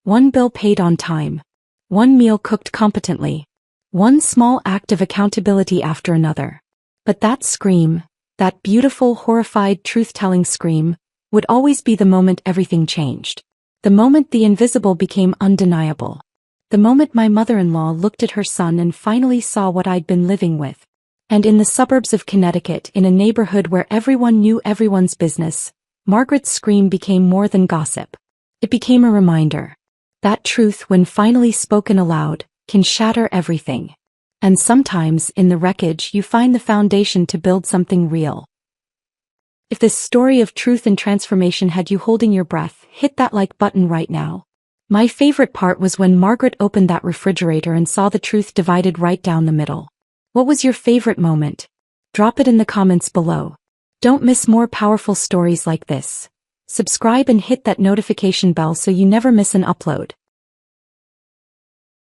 One bill paid on time. One meal cooked competently. One small act of accountability after another. But that scream, that beautiful, horrified, truth-telling scream, would always be the moment everything changed. The moment the invisible became undeniable. The moment my mother-in-law looked at her son and finally saw what I'd been living with. And in the suburbs of Connecticut, in a neighborhood where everyone knew everyone's business, Margaret's scream became more than gossip. It became a reminder. That truth, when finally spoken aloud, can shatter everything. And sometimes, in the wreckage, you find the foundation to build something real. If this story of truth and transformation had you holding your breath, hit that like button right now. My favorite part was when Margaret opened that refrigerator and saw the truth divided right down the middle. What was your favorite moment? Drop it in the comments below. Don't miss more powerful stories like this. Subscribe and hit that notification bell so you never miss an upload.